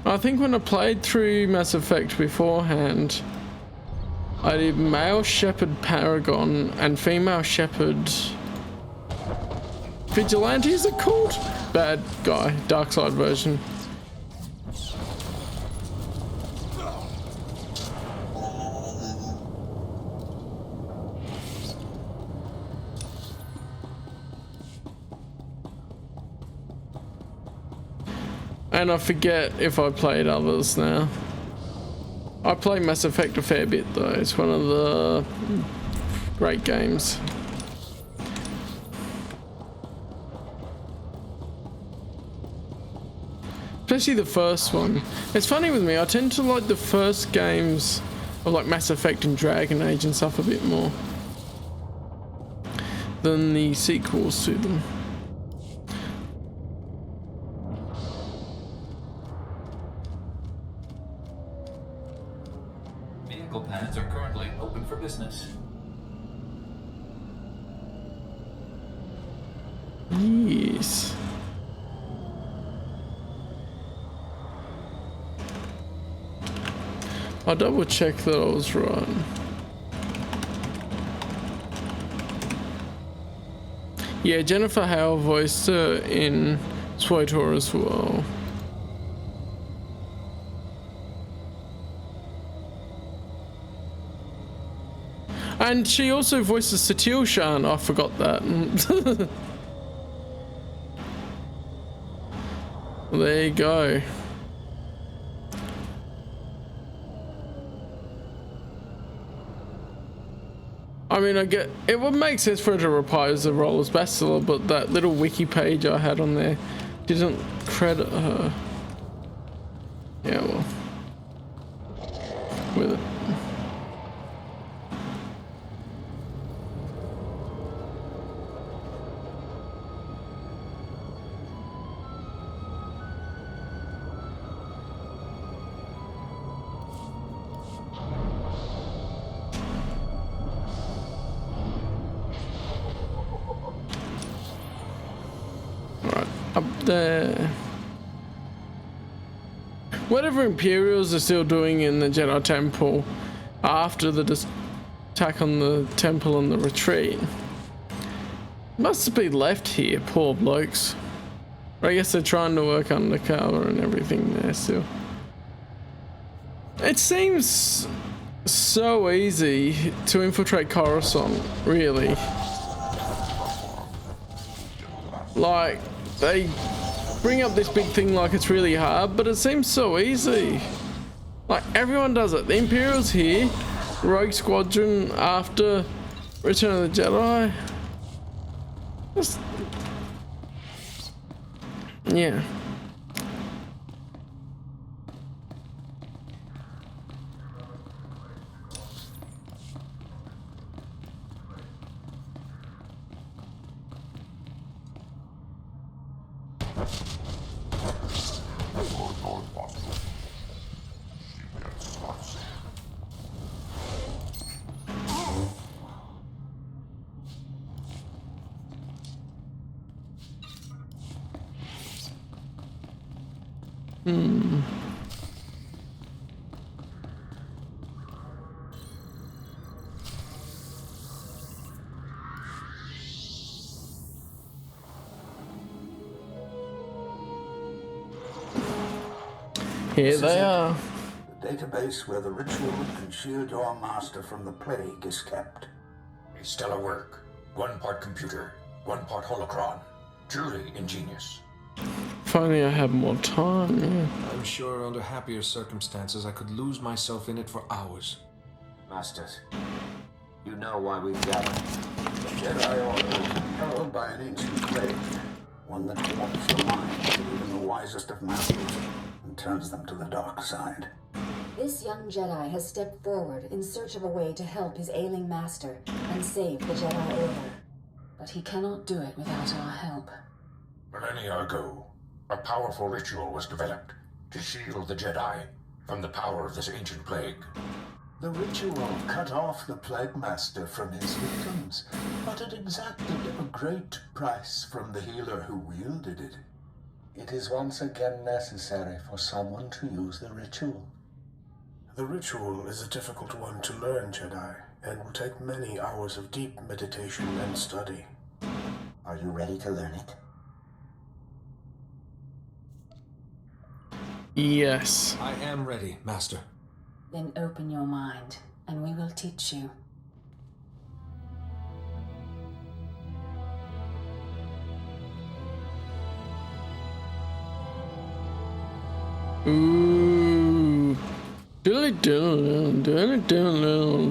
I think when I played through Mass Effect beforehand, I did male Shepherd Paragon and female Shepherd Vigilante, is it called? Bad guy, dark side version. And I forget if I played others now. I play Mass Effect a fair bit though. It's one of the great games. Especially the first one. It's funny with me, I tend to like the first games of like Mass Effect and Dragon Age and stuff a bit more than the sequels to them. Pads are currently open for business. Yes. I'll double check that I was right. Yeah, Jennifer Hale voiced her in SWtOR as well. And she also voices Satil Shan. I forgot that. There you go. I mean, I get it would make sense for her to reprise the role as Bastila, but that little wiki page I had on there didn't credit her. Yeah, well, with it. up there. Whatever Imperials are still doing in the Jedi Temple after the attack on the temple and the retreat must be left here, poor blokes. I guess they're trying to work undercover and everything there still. It seems so easy to infiltrate Coruscant, really. Like, they bring up this big thing like it's really hard, but it seems so easy. Like, everyone does it. The Imperials here, Rogue Squadron after Return of the Jedi. Just, yeah. Here they are. The database where the ritual can shield your master from the plague is kept. A stellar work. 1 part computer, 1 part holocron. Truly ingenious. If only I had more time, yeah. I'm sure under happier circumstances I could lose myself in it for hours. Masters, you know why we've gathered. The Jedi Order is held by an ancient plague, one that warps the minds of even the wisest of masters and turns them to the dark side. This young Jedi has stepped forward in search of a way to help his ailing master and save the Jedi Order. But he cannot do it without our help. Millennia ago, a powerful ritual was developed to shield the Jedi from the power of this ancient plague. The ritual cut off the Plague Master from his victims, but it exacted a great price from the healer who wielded it. It is once again necessary for someone to use the ritual. The ritual is a difficult one to learn, Jedi, and will take many hours of deep meditation and study. Are you ready to learn it? Yes. I am ready, Master. Then open your mind, and we will teach you. Ooh.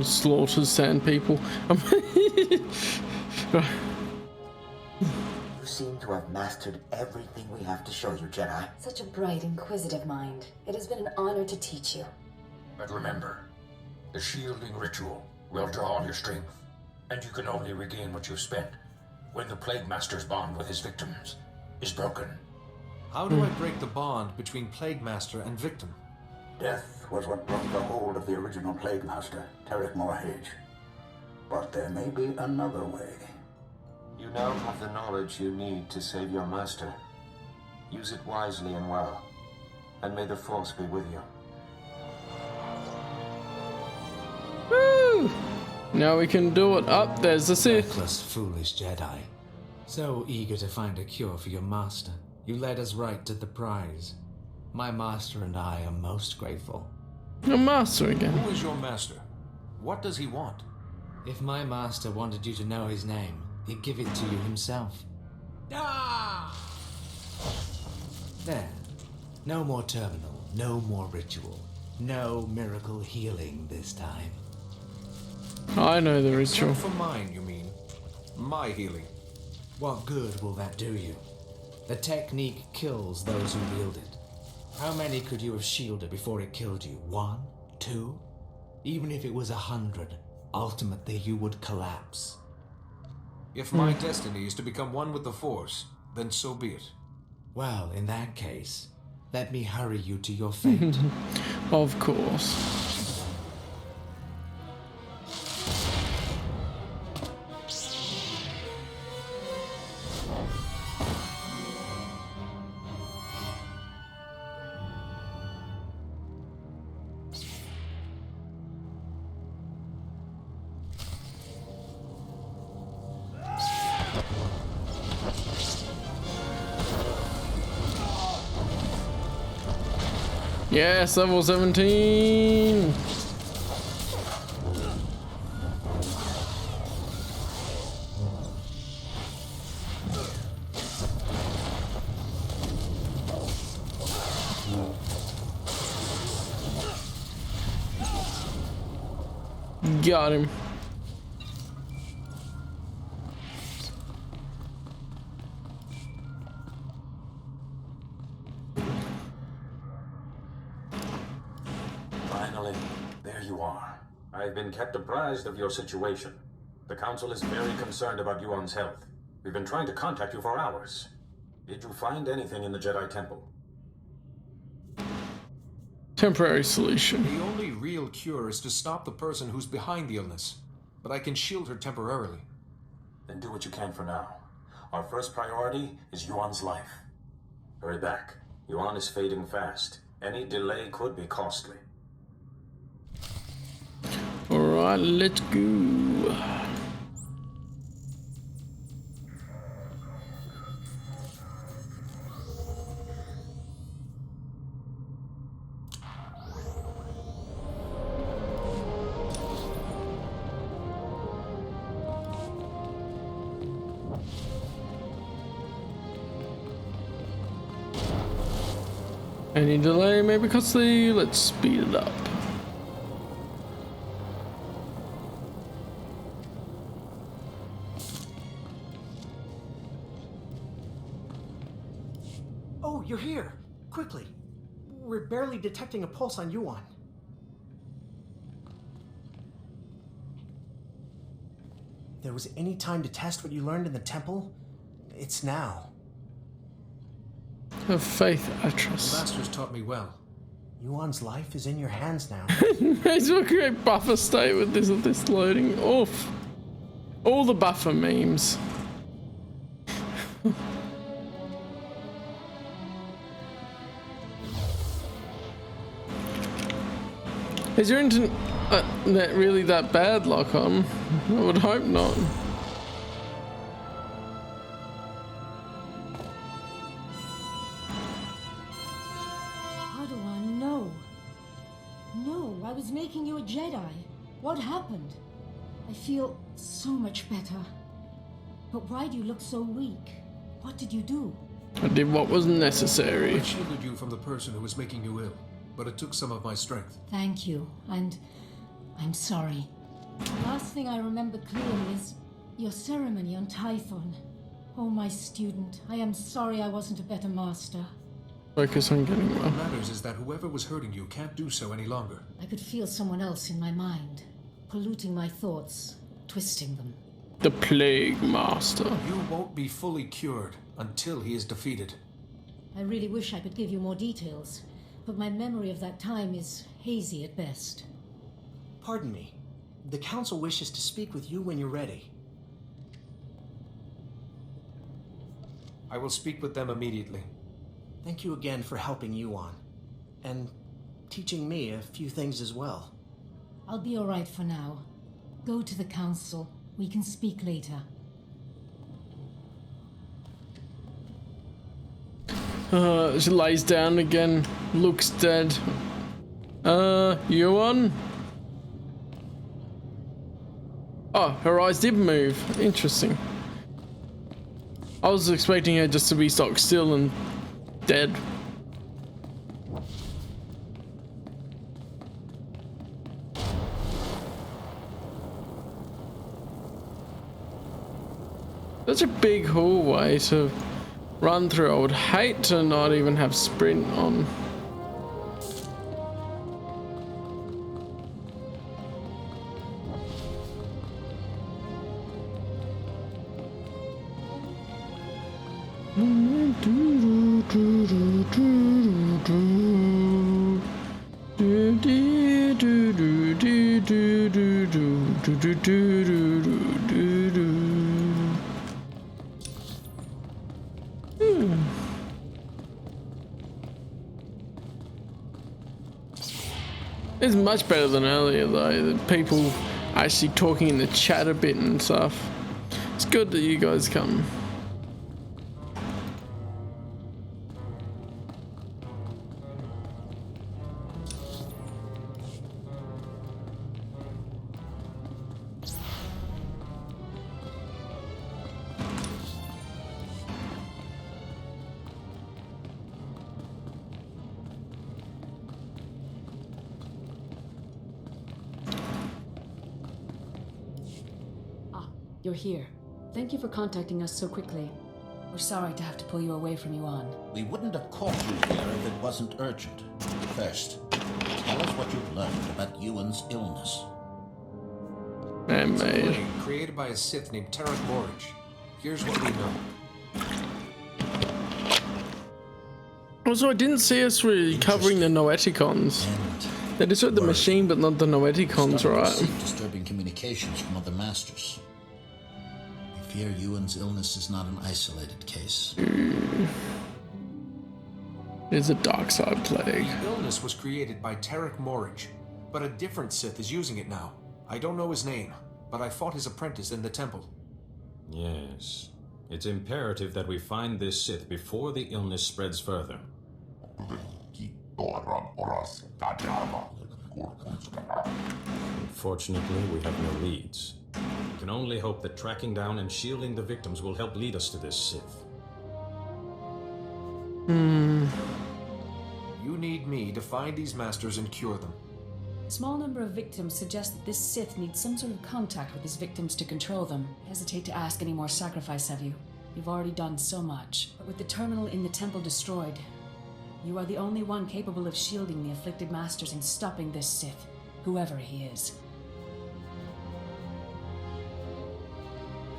Slaughters sand people. You seem to have mastered everything we have to show you, Jedi. Such a bright, inquisitive mind. It has been an honor to teach you. But remember, the shielding ritual will draw on your strength, and you can only regain what you've spent when the Plague Master's bond with his victims is broken. How do I break the bond between Plague Master and victim? Death was what broke the hold of the original Plague Master, Tarek Morhage. But there may be another way. You now have the knowledge you need to save your master. Use it wisely and well, and may the Force be with you. Woo! Now we can do it. Up there's the Sith. Reckless, foolish Jedi. So eager to find a cure for your master, you led us right to the prize. My master and I are most grateful. Your master again. Who is your master? What does he want? If my master wanted you to know his name, he'd give it to you himself. Ah! There. No more terminal, no more ritual, no miracle healing this time. I know the ritual. Except for mine, you mean? My healing. What good will that do you? The technique kills those who wield it. How many could you have shielded before it killed you? 1? 2? Even if it was 100, ultimately you would collapse. If my destiny is to become one with the Force, then so be it. Well, in that case, let me hurry you to your fate. Of course. Yes, level 17. Got him. Finally, there you are. I've been kept apprised of your situation. The Council is very concerned about Yuan's health. We've been trying to contact you for hours. Did you find anything in the Jedi Temple? Temporary solution. The only real cure is to stop the person who's behind the illness. But I can shield her temporarily. Then do what you can for now. Our first priority is Yuan's life. Hurry back. Yuan is fading fast. Any delay could be costly. Alright, let's go. Any delay may be costly. Let's speed it up. Oh, you're here! Quickly! We're barely detecting a pulse on Yuan. If there was any time to test what you learned in the temple, it's now. Have faith, I trust. The Masters taught me well. Yuan's life is in your hands now. May as well create buffer state with this loading. Oof. All the buffer memes. Is your internet really that bad, Lockham? I would hope not. How do I know? No, I was making you a Jedi. What happened? I feel so much better. But why do you look so weak? What did you do? I did what was necessary. I shielded you from the person who was making you ill, but it took some of my strength. Thank you, and I'm sorry. The last thing I remember clearly is your ceremony on Typhon. Oh, my student, I am sorry I wasn't a better master. Focus on getting well. What matters is that whoever was hurting you can't do so any longer. I could feel someone else in my mind, polluting my thoughts, twisting them. The Plague Master. You won't be fully cured until he is defeated. I really wish I could give you more details, but my memory of that time is hazy at best. Pardon me. The Council wishes to speak with you when you're ready. I will speak with them immediately. Thank you again for helping Yuan, and teaching me a few things as well. I'll be all right for now. Go to the Council. We can speak later. She lays down again, looks dead. Yuan? Oh, her eyes did move. Interesting. I was expecting her just to be stock still and dead. Such a big hallway to run through. I would hate to not even have sprint on. It's much better than earlier though, the people actually talking in the chat a bit and stuff. It's good that you guys come. you're here. Thank you for contacting us so quickly. We're sorry to have to pull you away from Yuan. We wouldn't have caught you here if it wasn't urgent. First, tell us what you've learned about Yuan's illness. It's a plague created by a Sith named Tarek Morridge. Here's what we know. Also, I didn't see us really covering the Noeticons. They destroyed the machine, but not the Noeticons, right? Disturbing communications from other masters. We fear Yuan's illness is not an isolated case. It's a dark side plague. The illness was created by Tarek Morridge, but a different Sith is using it now. I don't know his name, but I fought his apprentice in the temple. Yes. It's imperative that we find this Sith before the illness spreads further. Unfortunately, we have no leads. We can only hope that tracking down and shielding the victims will help lead us to this Sith. You need me to find these masters and cure them. A small number of victims suggest that this Sith needs some sort of contact with his victims to control them. I hesitate to ask any more sacrifice of you. You've already done so much. But with the terminal in the temple destroyed, you are the only one capable of shielding the afflicted masters and stopping this Sith, whoever he is.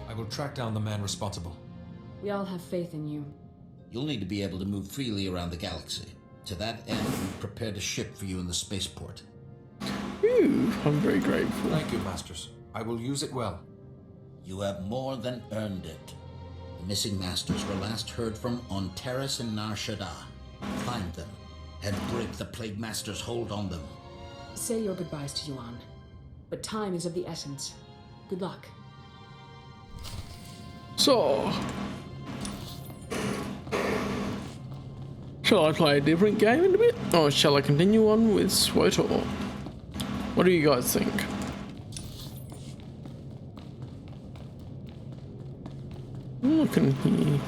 I will track down the man responsible. We all have faith in you. You'll need to be able to move freely around the galaxy. To that end, we've prepared a ship for you in the spaceport. Ooh, I'm very grateful. Thank you, Masters. I will use it well. You have more than earned it. The missing masters were last heard from on Terrace in Nar Shaddaa. Find them, and break the Plague Master's hold on them. Say your goodbyes to Yuan, but time is of the essence. Good luck. So, shall I play a different game in a bit, or shall I continue on with SWtOR? What do you guys think? I'm looking here.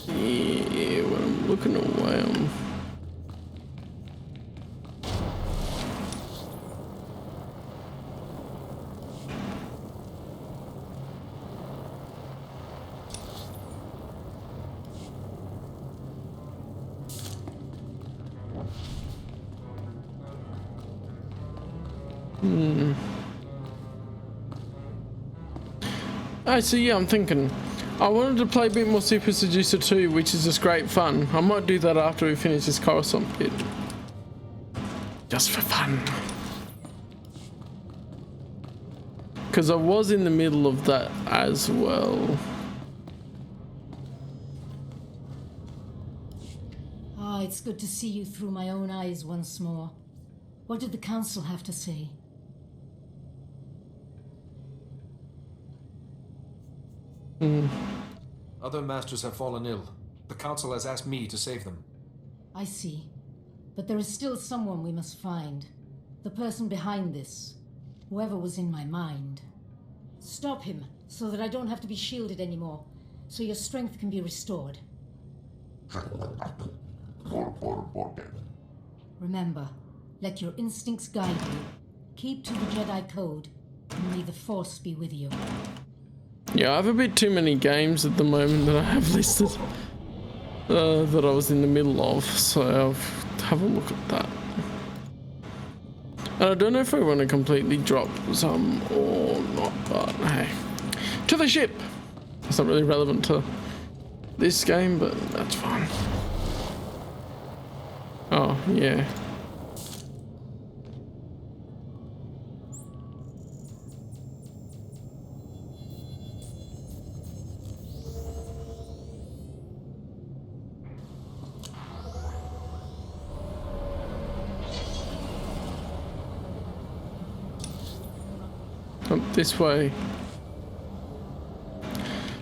Yeah, when I'm looking away, so yeah, I'm thinking I wanted to play a bit more Super Seducer 2, which is just great fun. I might do that after we finish this Coruscant bit. Just for fun. Because I was in the middle of that as well. Ah, it's good to see you through my own eyes once more. What did the Council have to say? Other masters have fallen ill. The Council has asked me to save them. I see. But there is still someone we must find. The person behind this. Whoever was in my mind. Stop him, so that I don't have to be shielded anymore. So your strength can be restored. Remember, let your instincts guide you. Keep to the Jedi Code, and may the Force be with you. Yeah, I have a bit too many games at the moment that I have listed that I was in the middle of, so I'll have a look at that. And I don't know if I want to completely drop some or not, but hey. To the ship! It's not really relevant to this game, but that's fine. Oh, yeah. Up this way.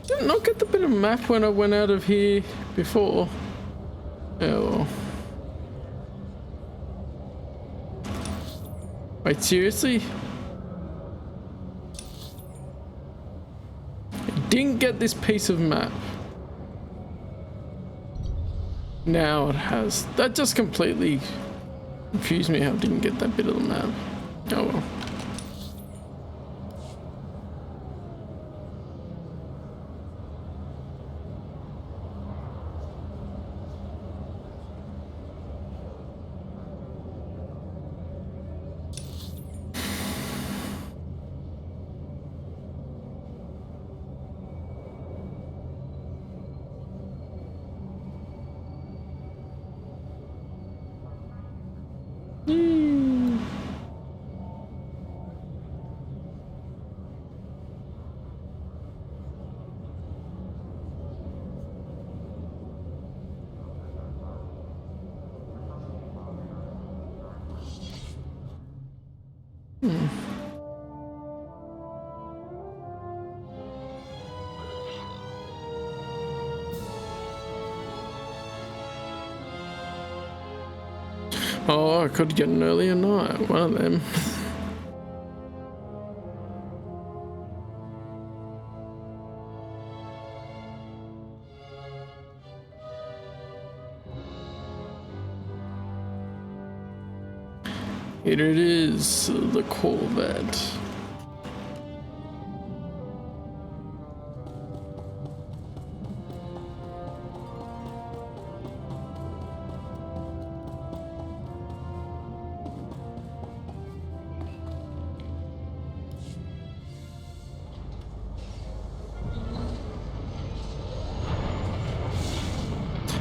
Did not get the bit of map when I went out of here before. Oh well. Wait, seriously? I didn't get this piece of map. Now it has. That just completely confused me how I didn't get that bit of the map. Oh well. Oh, I could get an earlier night. One of them. Here it is, the Corvette.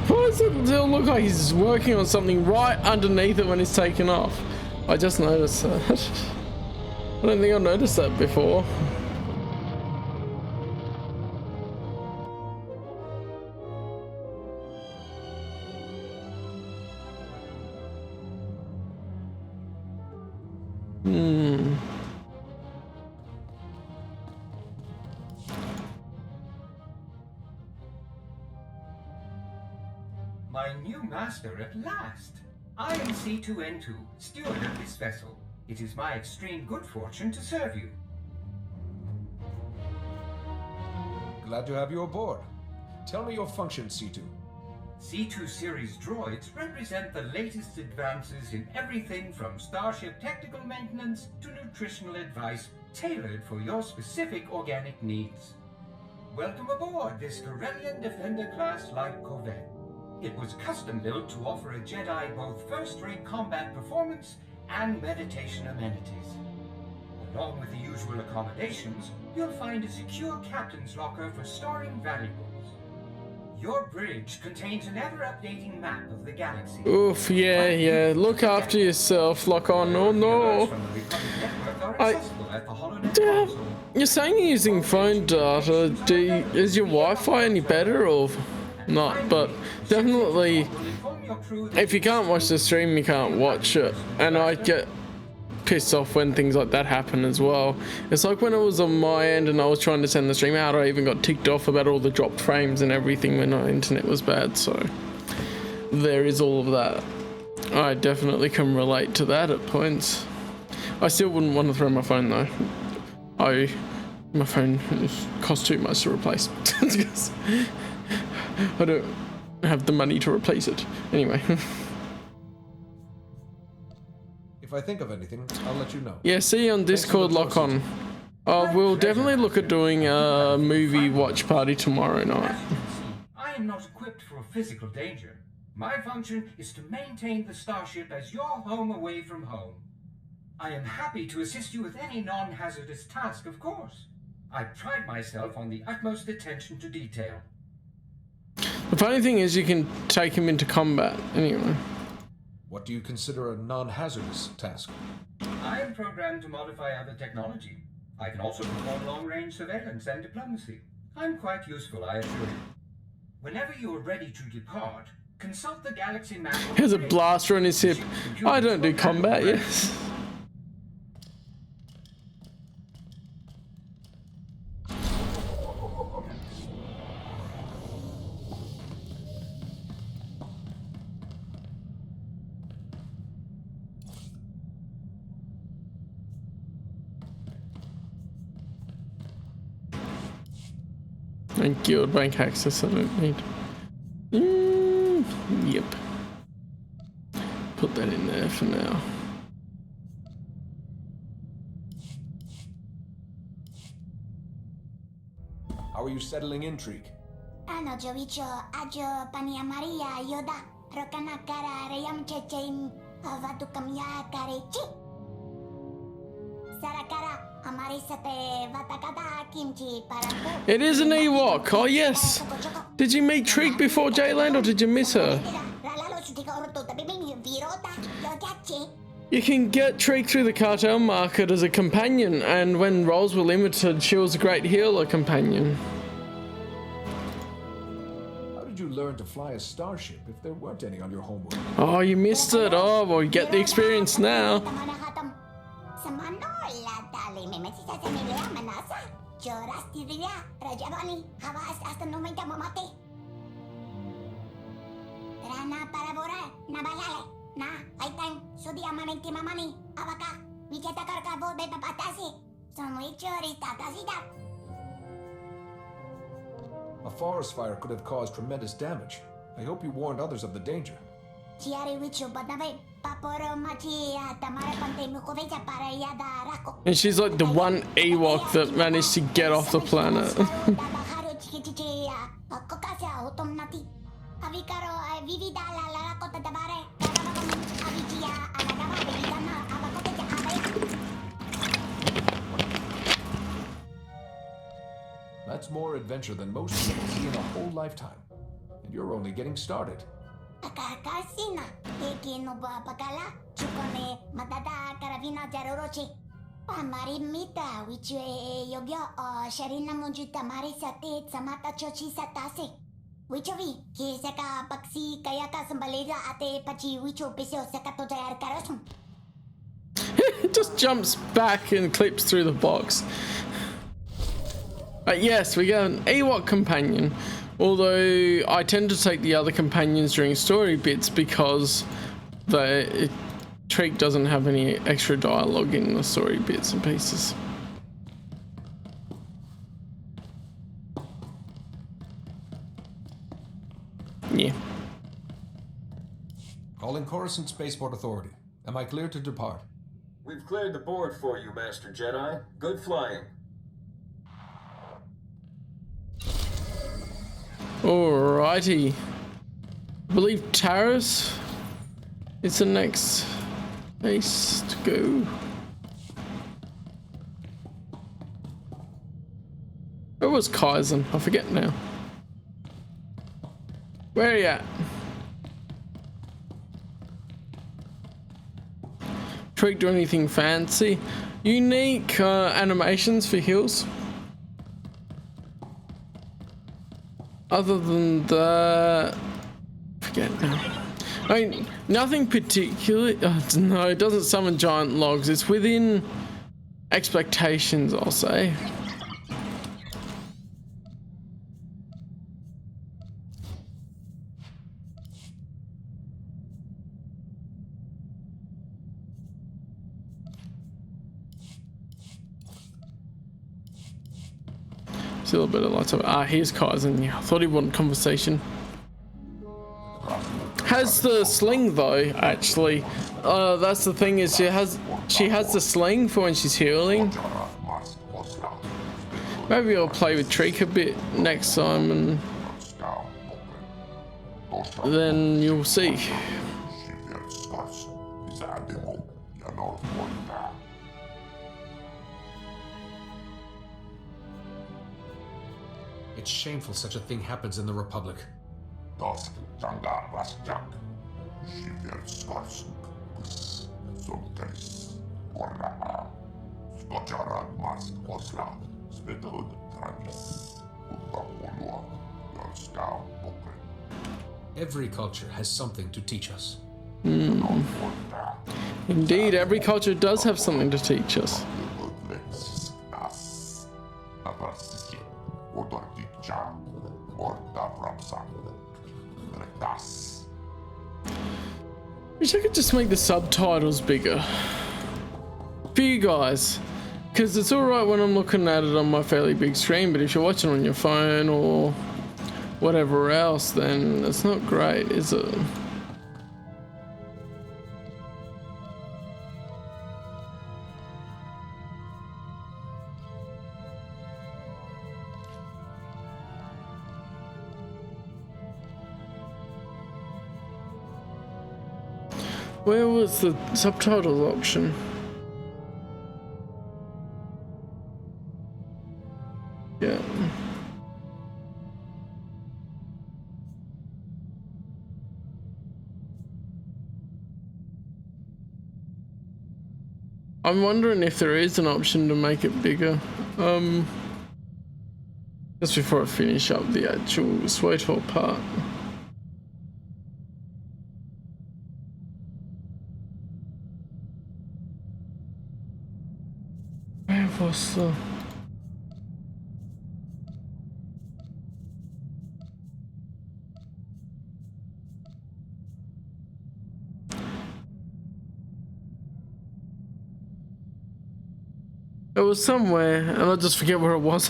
Why does it look like he's working on something right underneath it when he's taken off? I just noticed that. I don't think I noticed that before. My new master at last. I am SWtOR, steward of this vessel. It is my extreme good fortune to serve you. Glad to have you aboard. Tell me your function, C2. C2 series droids represent the latest advances in everything from starship technical maintenance to nutritional advice tailored for your specific organic needs. Welcome aboard this Corellian Defender-class light corvette. It was custom built to offer a Jedi both first-rate combat performance and meditation amenities. Along with the usual accommodations, you'll find a secure captain's locker for storing valuables. Your bridge contains an ever-updating map of the galaxy. Oof, yeah. Look after yourself, lock on. Oh no. You're saying you're using phone data. Is your Wi-Fi any better or not? But definitely, if you can't watch the stream, you can't watch it. And I get pissed off when things like that happen as well. It's like when it was on my end and I was trying to send the stream out, I even got ticked off about all the dropped frames and everything when our internet was bad. So there is all of that. I definitely can relate to that at points. I still wouldn't want to throw my phone though. My phone costs too much to replace. I don't have the money to replace it. Anyway. If I think of anything, I'll let you know. Yeah, see you on Discord, lock on. We'll definitely look at doing a movie watch party tomorrow night. I am not equipped for physical danger. My function is to maintain the starship as your home away from home. I am happy to assist you with any non-hazardous task, of course. I pride myself on the utmost attention to detail. The funny thing is you can take him into combat anyway. What do you consider a non-hazardous task? I am programmed to modify other technology. I can also perform long-range surveillance and diplomacy. I'm quite useful, I assure you. Whenever you are ready to depart, consult the galaxy map. He has a blaster on his hip. I don't do combat, yes. And guild bank access I don't need. Yep. Put that in there for now. How are you settling intrigue? It is an Ewok. Oh yes. Did you meet Trig before J-Land or did you miss her? You can get Trig through the cartel market as a companion, and when roles were limited, she was a great healer companion. How did you learn to fly a starship if there weren't any on your homeworld? Oh, you missed it. Oh, well, you get the experience now. Samanola tali memang sisa semila manasa. Joras dirinya raja bani hawas hasta no me mati. Rana para bora na balale na aitan sudia mamenti mamani abaka wicheta karkabo be papatasi. Somoi chori tatasida. A forest fire could have caused tremendous damage. I hope you warned others of the danger. And she's like the one Ewok that managed to get off the planet. That's more adventure than most people see in a whole lifetime. And you're only getting started. Akakasina, ekinuba pakala, chukone matata karavina jaroroche. Amarimita, which yogyo sharina munjuta marisate samata chochi satase. Wichovi, kisaka paksi kayaka sambalera ate pachi wicho piso sakato jayar karosum. It just jumps back and clips through the box. Yes, we got an Ewok companion. Although I tend to take the other companions during story bits because Treek doesn't have any extra dialogue in the story bits and pieces. Yeah. Calling Coruscant Spaceport Authority. Am I clear to depart? We've cleared the board for you, Master Jedi. Good flying. Alrighty. I believe Taris is the next place to go. Where was Kaizen? I forget now. Where are you at? Treek, do anything fancy? Unique animations for heals. Other than that, forget now. I mean, nothing particular. No, it doesn't summon giant logs. It's within expectations, I'll say. Still a bit of lights up. Here's Kaizen. Yeah, I thought he wanted conversation. Has the sling though, actually. That's the thing, is she has the sling for when she's healing. Maybe I'll play with Treek a bit next time and then you'll see. It's shameful such a thing happens in the Republic. Every culture has something to teach us. Indeed, every culture does have something to teach us. Wish I could just make the subtitles bigger for you guys, because it's alright when I'm looking at it on my fairly big screen, but if you're watching on your phone or whatever else, then it's not great, is it? Where was the subtitles option? Yeah. I'm wondering if there is an option to make it bigger. Just before I finish up the actual SWtOR part. so. It was somewhere, and I just forget where it was.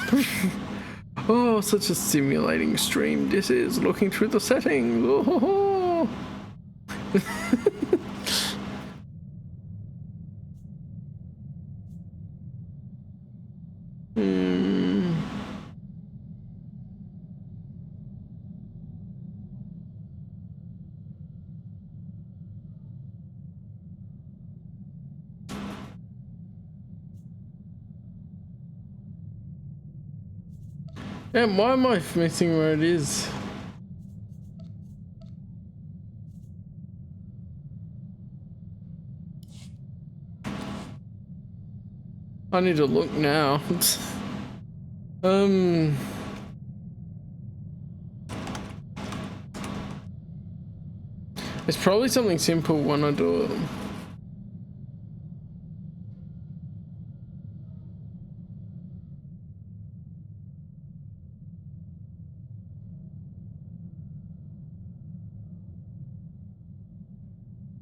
Oh, such a stimulating stream this is, looking through the settings. Oh. Yeah, why am I missing where it is? I need to look now. It's probably something simple when I do it.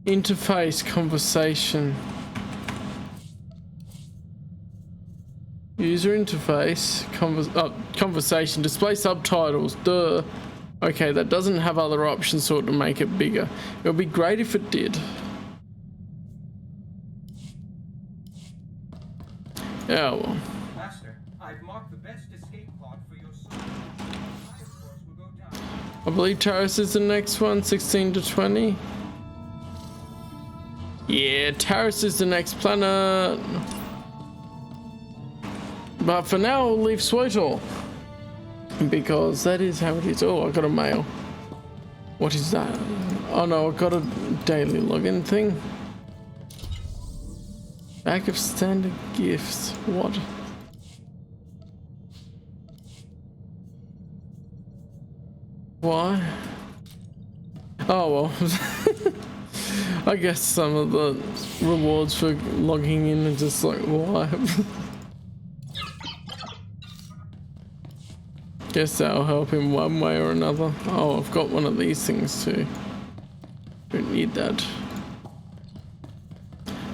Interface conversation. User interface conversation. Display subtitles. Duh. Okay, that doesn't have other options sort to make it bigger. It would be great if it did. Yeah, well. Master, I've marked the best escape pod for your soul. I, of course, will go down. I believe Taris is the next one, 16 to 20. Yeah, Taris is the next planet. But for now, we'll leave SWtOR. Because that is how it is. Oh, I got a mail. What is that? Oh no, I got a daily login thing. Bag of standard gifts. What? Why? Oh well. I guess some of the rewards for logging in are just like, why? Guess that'll help in one way or another. Oh, I've got one of these things too. Don't need that.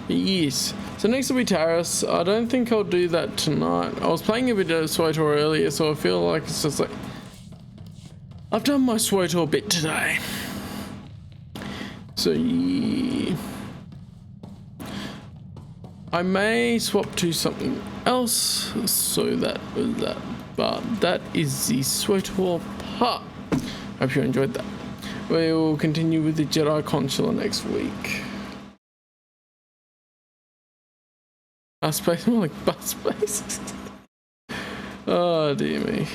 Yes. So next will be Taris. I don't think I'll do that tonight. I was playing a bit of SWtOR earlier, so I feel like it's just like... I've done my SWtOR bit today. So yeah. I may swap to something else, so that was that. But that is the SWtOR part. Hope you enjoyed that. We will continue with the Jedi Consular next week. Bus space, more like bus space. Oh dear me.